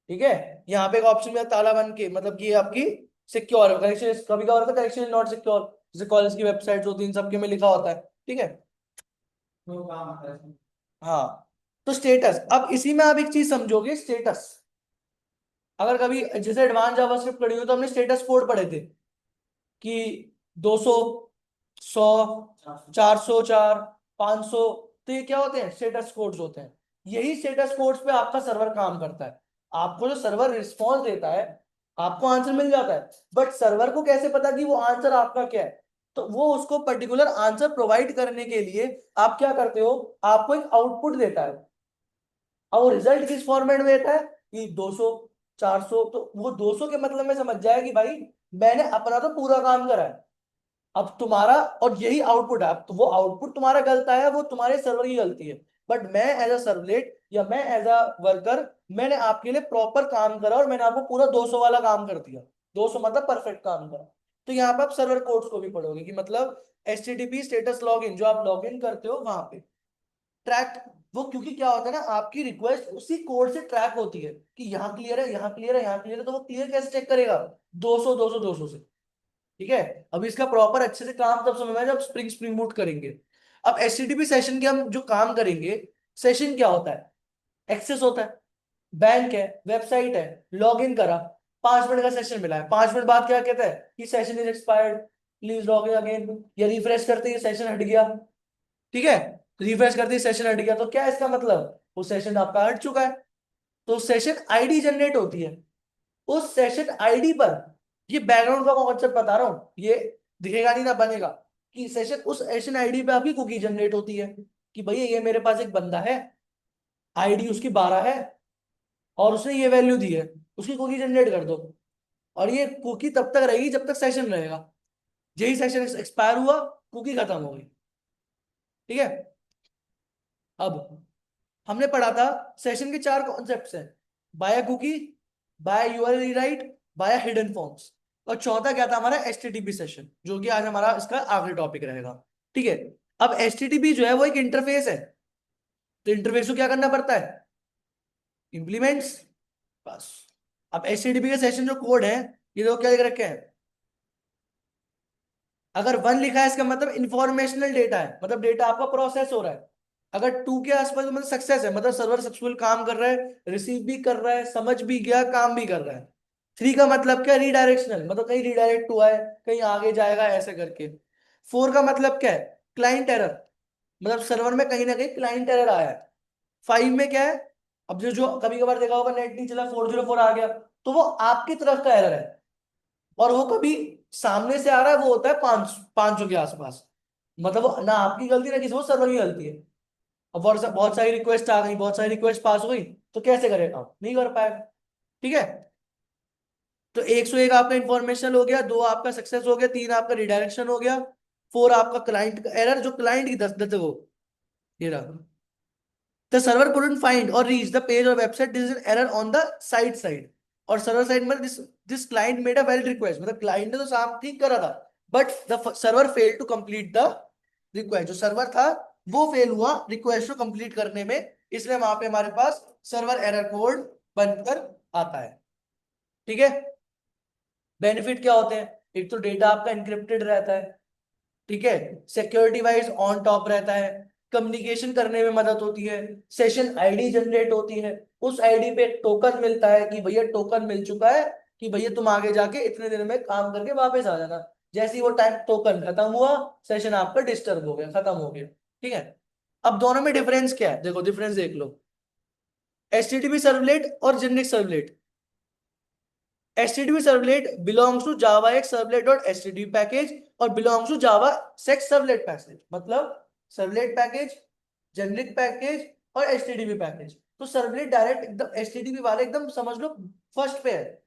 ठीक है। यहाँ पे एक ऑप्शन में ताला बन के मतलब कि ये आपकी सिक्योर है, कनेक्शन कभी कभार होता है कनेक्शन इज नॉट सिक्योर, जैसे कॉलेज की वेबसाइट्स होती हैं इन सबके में लिखा होता है, ठीक है। हाँ, तो स्टेटस, अब इसी में आप एक चीज समझोगे, स्टेटस। अगर कभी जैसे एडवांस जावास्क्रिप्ट पढ़ी हो तो हमने स्टेटस कोड पढ़े थे कि 200, 100, 404, 500, तो ये क्या होते हैं? स्टेटस कोड्स होते हैं। यही स्टेटस कोड्स पे आपका सर्वर काम करता है। आपको जो सर्वर रिस्पॉन्स देता है, आपको आंसर मिल जाता है, बट सर्वर को कैसे पता कि वो आंसर आपका क्या है? तो वो उसको पर्टिकुलर आंसर प्रोवाइड करने के लिए आप क्या करते हो? आपको एक आउटपुट देता है। अब वो रिजल्ट किस फॉर्मेट में देता है कि 200, 400, तो वो 200 के मतलब में समझ जाए कि भाई मैंने अपना तो पूरा काम करा है। अब तुम्हारा, और यही आउटपुट है, अब तो वो आउटपुट तुम्हारा गलत आया, वो तुम्हारे सर्वर की गलती है। बट मैं एज अ सर्वलेट या मैं एज अ वर्कर, मैंने आपके लिए प्रॉपर काम करा और मैंने आपको पूरा 200 वाला काम कर दिया। 200 मतलब परफेक्ट काम करा। तो यहाँ पे आप सर्वर कोड्स को भी पढ़ोगे कि मतलब एचटीटीपी स्टेटस लॉगिन, जो आप लॉगिन करते हो वहां पे ट्रैक, वो क्योंकि क्या होता है ना, आपकी रिक्वेस्ट उसी कोड से ट्रैक होती है कि यहाँ क्लियर है, यहाँ क्लियर है, यहाँ क्लियर है, तो वो क्लियर कैसे चेक करेगा? 200, 200, 200 से, ठीक है। अब इसका प्रॉपर अच्छे से काम तब समझ में आएगा जब स्प्रिंग स्प्रिंग बूट करेंगे। अब एचटीटीपी सेशन के हम जो काम करेंगे, सेशन क्या होता है? एक्सेस होता है, बैंक है, वेबसाइट है, लॉग इन करा, 5 मिनट का सेशन मिला है, 5 मिनट बाद क्या कहता है कि session is expired, please log in again, या रिफ्रेश करते ही सेशन हट गया, ठीक है। रिफ्रेश करते ही सेशन हट गया, तो क्या है इसका मतलब? वो सेशन आपका हट चुका है। तो सेशन आईडी जनरेट होती है, उस सेशन आईडी पर, ये बैकग्राउंड का कॉन्सेप्ट बता रहा हूं, ये दिखेगा नहीं ना, बनेगा कि सेशन, उस सेशन आईडी पे आपकी कुकी जनरेट होती है कि भैया ये मेरे पास एक बंदा है, आईडी उसकी 12 है और उसने ये वैल्यू दी है, उसकी कुकी जनरेट कर दो। और ये कुकी तब तक रहेगी जब तक सेशन रहेगा, यही सेशन एक्सपायर हुआ, कुकी खत्म हो गई, ठीक है। अब हमने पढ़ा था सेशन के 4 कॉन्सेप्ट्स हैं, by cookie, by URL rewrite, by hidden forms, और चौथा क्या था हमारा? एचटीटीपी सेशन, जो कि आज हमारा इसका आखिरी टॉपिक रहेगा, ठीक है। अब एचटीटीपी जो है वो एक इंटरफेस है, तो इंटरफेस को क्या करना पड़ता है? इंप्लीमेंट्स, बस। अब एचटीटीपी का सेशन जो कोड है, ये देखो क्या लिख रखे हैं। अगर 1 लिखा है इसका मतलब इंफॉर्मेशनल डेटा है, मतलब डेटा आपका प्रोसेस हो रहा है। अगर 2 के आसपास मतलब सक्सेस है, मतलब सर्वर सक्सेसफुल काम कर रहा है, रिसीव भी कर रहा है, समझ भी गया, काम भी कर रहा है। 3 का मतलब क्या? रीडायरेक्शनल, मतलब कहीं रिडायरेक्ट हुआ है, कहीं आगे जाएगा, ऐसे करके। 4 का मतलब क्या है? क्लाइंट एरर, मतलब सर्वर में कहीं ना कहीं क्लाइंट एरर आया है। 5 में क्या है? अब जो जो कभी कभार देखा होगा नेट नहीं चला, 404 आ गया, तो वो आपकी तरफ का एरर है, और वो कभी सामने से आ रहा है, वो होता है 500 के आसपास। मतलब वो ना आपकी गलती ना किसी, वो सर्वर की गलती है। अब बहुत बहुत सारी रिक्वेस्ट आ गई, बहुत सारी रिक्वेस्ट पास हो गई, तो कैसे करेगा, नहीं कर पाएगा। ठीक है। तो 101 आपका इंफॉर्मेशन हो गया, 2 आपका सक्सेस हो गया, 3 आपका रिडायरेक्शन हो गया, 4 आपका क्लाइंट का एरर, जो क्लाइंट की दस दस वो, ये रहा, the server couldn't find or reach the page or website, this is an error on the site side। और सर्वर साइड में this client made a valid request, मतलब क्लाइंट ने तो काम ठीक करा था, but the server fail to complete the request, जो सर्वर था वो फेल हुआ रिक्वेस्ट को कंप्लीट करने में, इसलिए वहां पे हमारे पास सर्वर एरर कोड बनकर आता है। ठीक है। बेनिफिट क्या होते हैं, एक तो डेटा आपका एनक्रिप्टेड रहता है, ठीक है, सिक्योरिटी वाइज ऑन टॉप रहता है, कम्युनिकेशन करने में मदद होती है, सेशन आईडी जनरेट होती है, उस आईडी पे एक टोकन मिलता है कि भैया टोकन मिल चुका है, कि भैया तुम आगे जाके इतने दिन में काम करके वापस आ जाना। जैसे ही वो टाइम टोकन खत्म हुआ, सेशन आपका डिस्टर्ब हो गया, खत्म हो गया। ठीक है। अब दोनों में डिफरेंस क्या है, देखो डिफरेंस देख लो, एचटीटीपी सर्वलेट और generic servlet. HTTP servlet belongs to Java X servlet dot HTTP package और belongs to Java X servlet package, मतलब सर्वलेट पैकेज, जेनरिक पैकेज और HTTP पैकेज। तो सर्वलेट डायरेक्ट एकदम HTTP वाले एकदम समझ लो फर्स्ट पे है,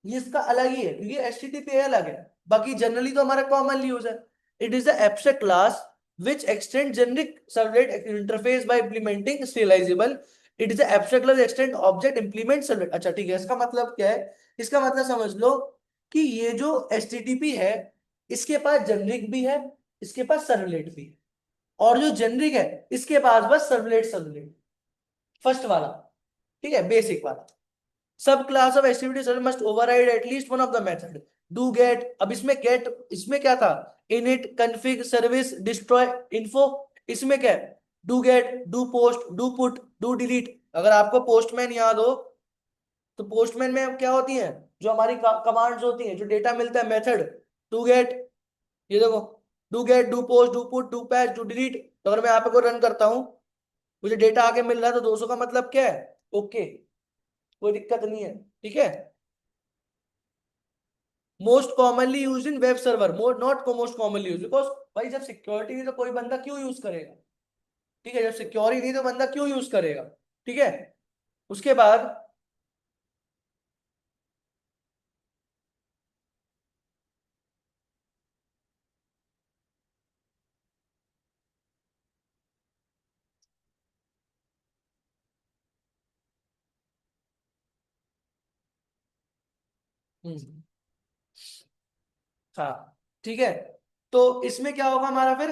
ये इसका अलग ही है, क्योंकि HTTP अलग है, बाकी जनरली तो हमारा कॉमनली यूज है। It is the abstract class which extend generic servlet interface by implementing serializable। it is the abstract class extend object implement servlet। अच्छा ठीक है, इसका मतलब क्या है, इसका मतलब समझ लो कि ये जो HTTP है, इसके पास जेनरिक भी है, इसके पास सर्वलेट भी है, और जो जेनरिक है इसके पास बस सर्वलेट सर्वलेट, फर्स्ट वाला, ठीक है, बेसिक वाला। सब class of HTTP server must override at least one of the method do get. अब इसमें गेट, इसमें क्या था, init config service destroy info, इसमें क्या है, do get do post do put do delete. अगर आपको पोस्टमैन याद हो, तो पोस्टमैन में क्या होती है, जो हमारी कमांड्स होती हैं, जो डेटा मिलता है, मेथड डू गेट, ये देखो, do get do post do put do patch do delete. तो अगर मैं यहाँ पे को रन करता हूँ, मुझे डेटा आगे मिल रहा है, तो 200 का मतलब क्या है, ओके, कोई दिक्कत नहीं है। ठीक है। Most commonly use in web server, more not most commonly use, because भाई जब सिक्योरिटी नहीं तो कोई बंदा क्यों यूज करेगा। ठीक है, जब सिक्योरिटी नहीं तो बंदा क्यों यूज करेगा। ठीक है। उसके बाद हम्म, हाँ ठीक है, तो इसमें क्या होगा हमारा फिर,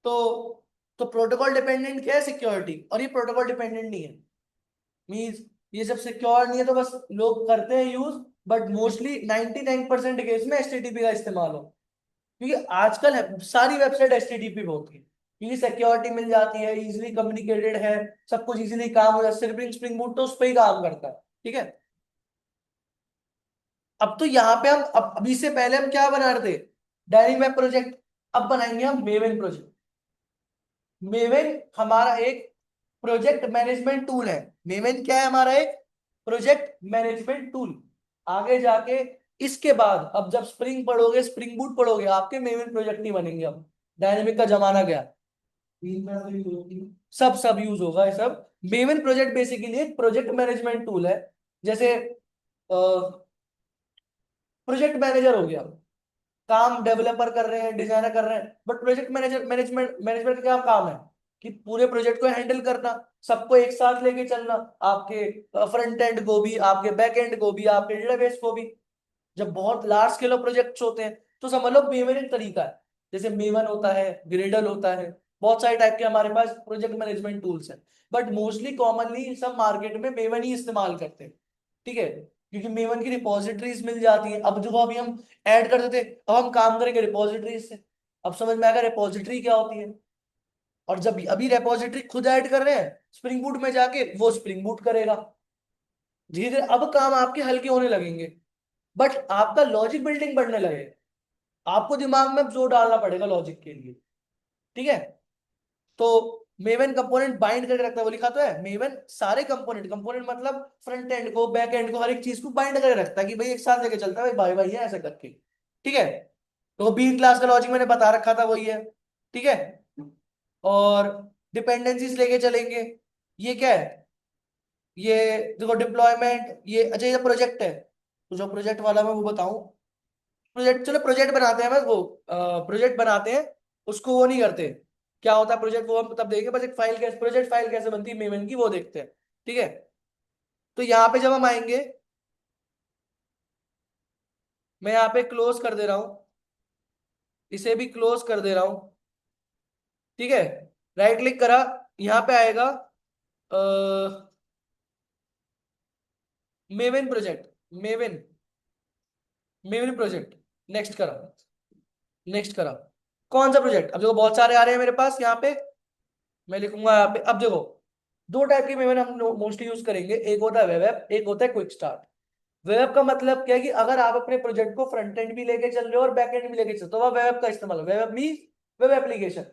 तो प्रोटोकॉल डिपेंडेंट क्या है, सिक्योरिटी, और ये प्रोटोकॉल डिपेंडेंट नहीं है। मीन्स ये जब सिक्योर नहीं है तो बस लोग करते हैं यूज, बट मोस्टली 99% केस में एचटीटीपी का इस्तेमाल हो, क्योंकि आजकल सारी वेबसाइट एचटीटीपी पे होती है, क्योंकि सिक्योरिटी मिल जाती है, इजीली कम्युनिकेटेड है, सब कुछ इजीली काम हो जाता है, स्प्रिंग स्प्रिंग बूट तो उस पर ही काम करता है। ठीक है। अब तो यहाँ पे हम, अब अभी से पहले हम क्या बना रहे थे, डायरी वेब प्रोजेक्ट, अब बनाएंगे हम मेवन प्रोजेक्ट। मेवन हमारा एक प्रोजेक्ट मैनेजमेंट टूल है। मेवन क्या है, हमारा एक प्रोजेक्ट मैनेजमेंट टूल। आगे जाके इसके बाद अब जब स्प्रिंग पढ़ोगे, स्प्रिंग बूट पढ़ोगे, आपके मेवन प्रोजेक्ट नहीं बनेंगे, अब डायनेमिक का जमाना गया, सब यूज होगा ये सब। मेवन प्रोजेक्ट बेसिकली एक प्रोजेक्ट मैनेजमेंट टूल है, जैसे प्रोजेक्ट मैनेजर हो गया, काम डेवलपर कर रहे हैं, डिजाइनर कर रहे हैं, but project manager management management का क्या काम है, कि पूरे प्रोजेक्ट को हैंडल करना, सबको एक साथ लेके चलना, आपके फ्रंट एंड को भी, आपके बैक एंड को भी, आपके डेटाबेस को भी। जब बहुत लार्ज स्केल ऑफ प्रोजेक्ट्स होते हैं, तो समझ लो मेवन एक तरीका है, जैसे मेवन होता है, ग्रेडल होता है, बहुत सारे टाइप के हमारे पास प्रोजेक्ट मैनेजमेंट टूल्स हैं, बट मोस्टली कॉमनली सब मार्केट में मेवन ही इस्तेमाल करते हैं। ठीक है, क्योंकि मेवन की रिपोजिटरीज मिल जाती है। अब जो अभी हम ऐड कर देते, अब हम काम करेंगे रिपोजिटरीज से। अब समझ में आएगा रिपोजिटरी क्या होती है। और जब अभी रिपोजिटरी खुद ऐड कर रहे हैं स्प्रिंग बूट में जाके, वो स्प्रिंग बूट करेगा। धीरे धीरे अब काम आपके हल्के होने लगेंगे, बट आपका लॉजिक बिल्डिंग बढ़ने लगेगा, आपको दिमाग में जोर डालना पड़ेगा लॉजिक के लिए। ठीक है। तो मेवन कंपोनेंट बाइंड करके रखता है, वो लिखा तो है मेवन सारे कंपोनेंट, कंपोनेंट मतलब फ्रंट एंड को बैक एंड को हर एक चीज को बाइंड करके रखता है कि भाई एक साथ लेके चलता है, भाई भाई भाई है ऐसा करके। ठीक है, तो बी क्लास का लॉजिक मैंने बता रखा था वही है। ठीक है, और डिपेंडेंसीज लेके चलेंगे। ये क्या है, ये देखो डिप्लॉयमेंट, ये अच्छा ये प्रोजेक्ट है, तो जो प्रोजेक्ट वाला मैं वो बताऊं। प्रोजेक्ट, चलो प्रोजेक्ट बनाते हैं, बस वो प्रोजेक्ट बनाते हैं, उसको वो नहीं करते। क्या होता है प्रोजेक्ट, वो हम तब देखेंगे, बस एक फाइल कैसे, प्रोजेक्ट फाइल कैसे बनती है मेमन की, वो देखते हैं। ठीक है, तो यहाँ पे जब हम आएंगे, मैं यहाँ पे क्लोज कर दे रहा हूँ, इसे भी क्लोज कर दे रहा हूँ। ठीक है, राइट क्लिक करा, यहाँ पे आएगा maven project, maven, maven project, next करा, नेक्स्ट करा। कौन सा प्रोजेक्ट, अब देखो बहुत सारे आ रहे हैं मेरे पास यहाँ पे, मैं लिखूंगा यहाँ पे। अब देखो दो टाइप की मेमोरी हम मोस्टली यूज करेंगे, एक होता है वेब ऐप, एक होता है क्विक स्टार्ट। वेब ऐप का मतलब क्या है कि अगर आप अपने प्रोजेक्ट को फ्रंट एंड भी लेके चल रहे हो और बैक एंड भी लेके चल, तो वह वेब ऐप का इस्तेमाल, web app mean web application.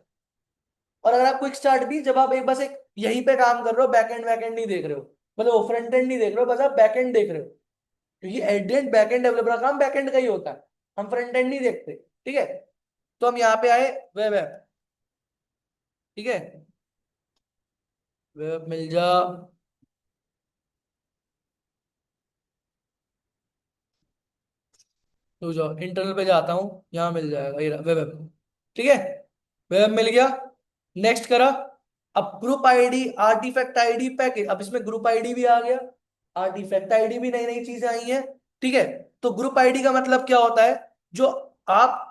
और अगर आप क्विक स्टार्ट भी, जब आप एक बस एक यहीं पे काम कर रहे हो, बैक एंड नहीं देख रहे हो, मतलब वो फ्रंट एंड नहीं देख रहे हो, बस आप बैक एंड देख रहे हो, क्योंकि at the end back end developer का काम बैक एंड का ही होता है, हम फ्रंट एंड नहीं देखते। ठीक है, तो हम यहाँ पे आए वेब ऐप। ठीक है, वेब मिल जा, तो जाओ इंटरनल पे जाता हूँ, यहाँ मिल जाएगा ये वेब ऐप। ठीक है, वेब मिल गया, नेक्स्ट करा। अब group ID, artifact ID, package, अब इसमें ग्रुप आईडी भी आ गया, आर्टिफैक्ट आईडी भी, नई नई चीजें आई हैं। ठीक है, तो ग्रुप आईडी का मतलब क्या होता है, जो आप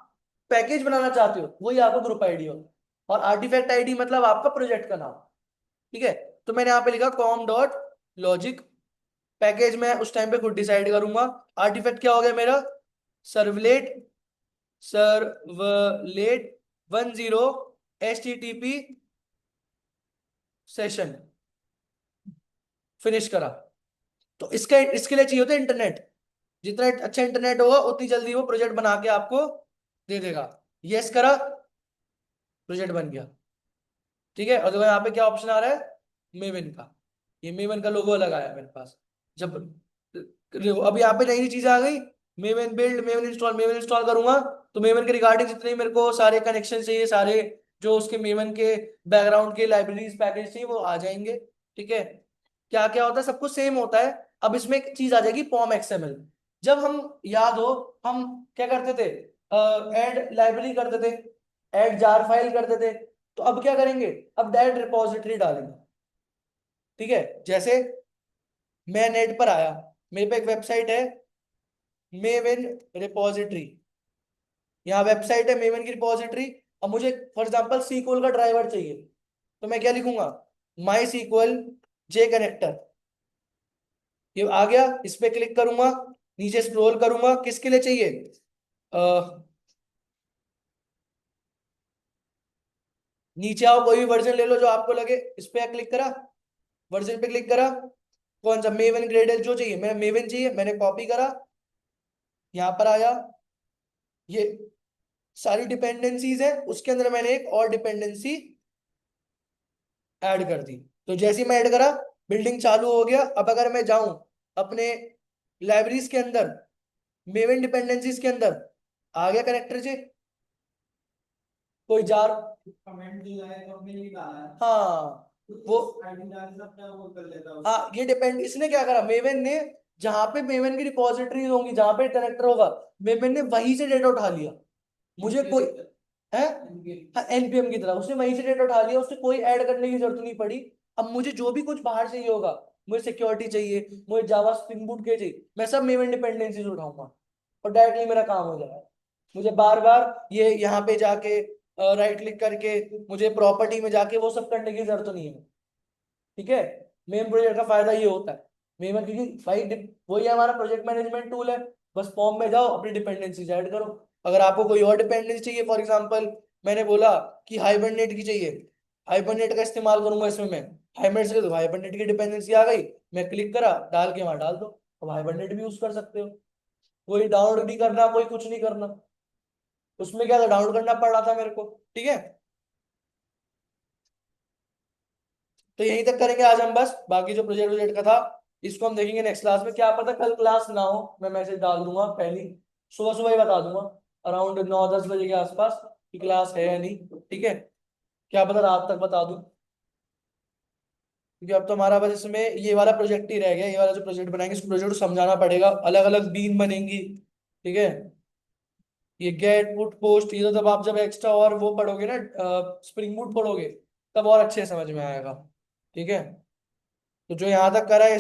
पैकेज बनाना चाहते हो वही आपका ग्रुप आईडी होगा, और आर्टिफैक्ट आईडी मतलब आपका प्रोजेक्ट का नाम। ठीक है, तो मैंने यहाँ पे लिखा कॉम डॉट लॉजिक, पैकेज मैं उस टाइम पे खुद डिसाइड करूंगा। आर्टिफैक्ट क्या हो गया मेरा, servlet, servlet 10 HTTP session, finish करा। तो इसका इसके लिए चाहिए होता है इंटरनेट, जितना अच्छा इंटरनेट होगा उतनी जल्दी वो प्रोजेक्ट बना के आपको दे देगा। यस करा, प्रोजेक्ट बन गया। ठीक है, और देखो यहाँ पे क्या ऑप्शन आ रहा है, मेवन का, ये मेवन का लोगो लगाया है मेरे पास। जब देखो अब यहाँ पे नई नई चीजें आ गई, मेवन बिल्ड, मेवन इंस्टॉल करूंगा, तो मेवन के रिगार्डिंग जितने भी मेरे को सारे कनेक्शन चाहिए, सारे जो उसके मेवन के बैकग्राउंड के लाइब्रेरीज पैकेज चाहिए वो आ जाएंगे। ठीक है, क्या क्या होता है, सब कुछ सेम होता है। अब इसमें एक चीज आ जाएगी पॉम एक्सएमएल। जब हम, याद हो, हम क्या करते थे, ऐड लाइब्रेरी करते थे, ऐड जार फाइल करते थे, तो अब क्या करेंगे, अब डायरेक्ट रिपोजिटरी डालेंगे। ठीक है, जैसे मैं नेट पर आया, मेरे पे एक वेबसाइट है मेवन रिपोजिटरी, यहाँ वेबसाइट है मेवन की रिपोजिटरी। अब मुझे फॉर एग्जांपल सीक्वल का ड्राइवर चाहिए, तो मैं क्या लिखूंगा, माई सीक्वल जे कनेक्टर, ये आ गया, इस पे क्लिक करूंगा, नीचे स्क्रॉल करूंगा, किसके लिए चाहिए, नीचे आओ, कोई भी वर्जन ले लो जो आपको लगे, इस पे क्लिक करा, वर्जन पे क्लिक करा, कौन सा मेवन ग्रेडल जो चाहिए, मैं मेवन चाहिए, मैंने कॉपी करा, यहाँ पर आया, ये सारी डिपेंडेंसीज है, उसके अंदर मैंने एक और डिपेंडेंसी ऐड कर दी। तो जैसे ही मैं ऐड करा, बिल्डिंग चालू हो गया। अब अगर मैं जाऊं अपने लाइब्रेरीज के अंदर, मेवन डिपेंडेंसीज के अंदर, आ गया कनेक्टर जी, कोई जार, कमेंट दिया है तो हमने निकाला है। हाँ वो, आईडी डाल के अपना वो कर लेता हूँ। हाँ ये डिपेंड, इसने क्या करा, मेवन ने जहां पे मेवन की रिपोजिटरी होगी, जहां पे कनेक्टर होगा, मेवन ने वहीं से डेटा उठा लिया, मुझे कोई है, हाँ एनपीएम की तरह उसने वहीं से डेटा उठा लिया, उससे कोई ऐड करने की जरूरत नहीं पड़ी। अब मुझे जो भी कुछ बाहर चाहिए होगा, मुझे सिक्योरिटी चाहिए, मुझे जावा स्प्रिंग बूट के चाहिए, मैं सब मेवन डिपेंडेंसीज उठाऊंगा और डायरेक्टली मेरा काम हो जाएगा। मुझे बार बार ये यहाँ पे जाके राइट क्लिक करके मुझे प्रॉपर्टी में जाके वो सब करने की जरूरत नहीं है। ठीक है, मेन प्रोजेक्ट का फायदा ये होता है, मेन क्योंकि भाई वही हमारा प्रोजेक्ट मैनेजमेंट टूल है, बस फॉर्म में जाओ अपनी डिपेंडेंसीज ऐड करो। अगर आपको कोई और डिपेंडेंसी चाहिए, फॉर एग्जांपल मैंने बोला कि हाइबरनेट की चाहिए, हाइबरनेट का इस्तेमाल करूंगा इसमें मैं, हाइबरनेट से, तो हाइबरनेट की डिपेंडेंसी आ गई, मैं क्लिक करा, डाल के वहां डाल दो, अब हाइबरनेट भी यूज कर सकते हो। कोई डाउनलोड नहीं करना, कोई कुछ नहीं करना, उसमें क्या था, डाउनलोड करना पड़ रहा था मेरे को। ठीक है, तो यहीं तक करेंगे आज हम, बस बाकी जो प्रोजेक्ट प्रोजेक्ट का था इसको हम देखेंगे नेक्स्ट क्लास में। क्या पता कल क्लास ना हो, मैं मैसेज डाल दूंगा पहली, सुबह सुबह ही बता दूंगा अराउंड 9-10 बजे के आसपास कि क्लास है या नहीं, ठीक है। क्या पता रात तक बता दूं, क्योंकि अब तो हमारा बस इसमें ये वाला प्रोजेक्ट ही रह गया। ये वाला जो प्रोजेक्ट बनाएंगे, इस प्रोजेक्ट को समझाना पड़ेगा, अलग अलग बीन बनेंगी, ठीक है। ये गेट पुट पोस्ट, ये तो तब आप जब एक्स्ट्रा और वो पढ़ोगे ना, स्प्रिंग बूट पढ़ोगे, तब और अच्छे से समझ में आएगा, ठीक है। तो जो यहाँ तक करा है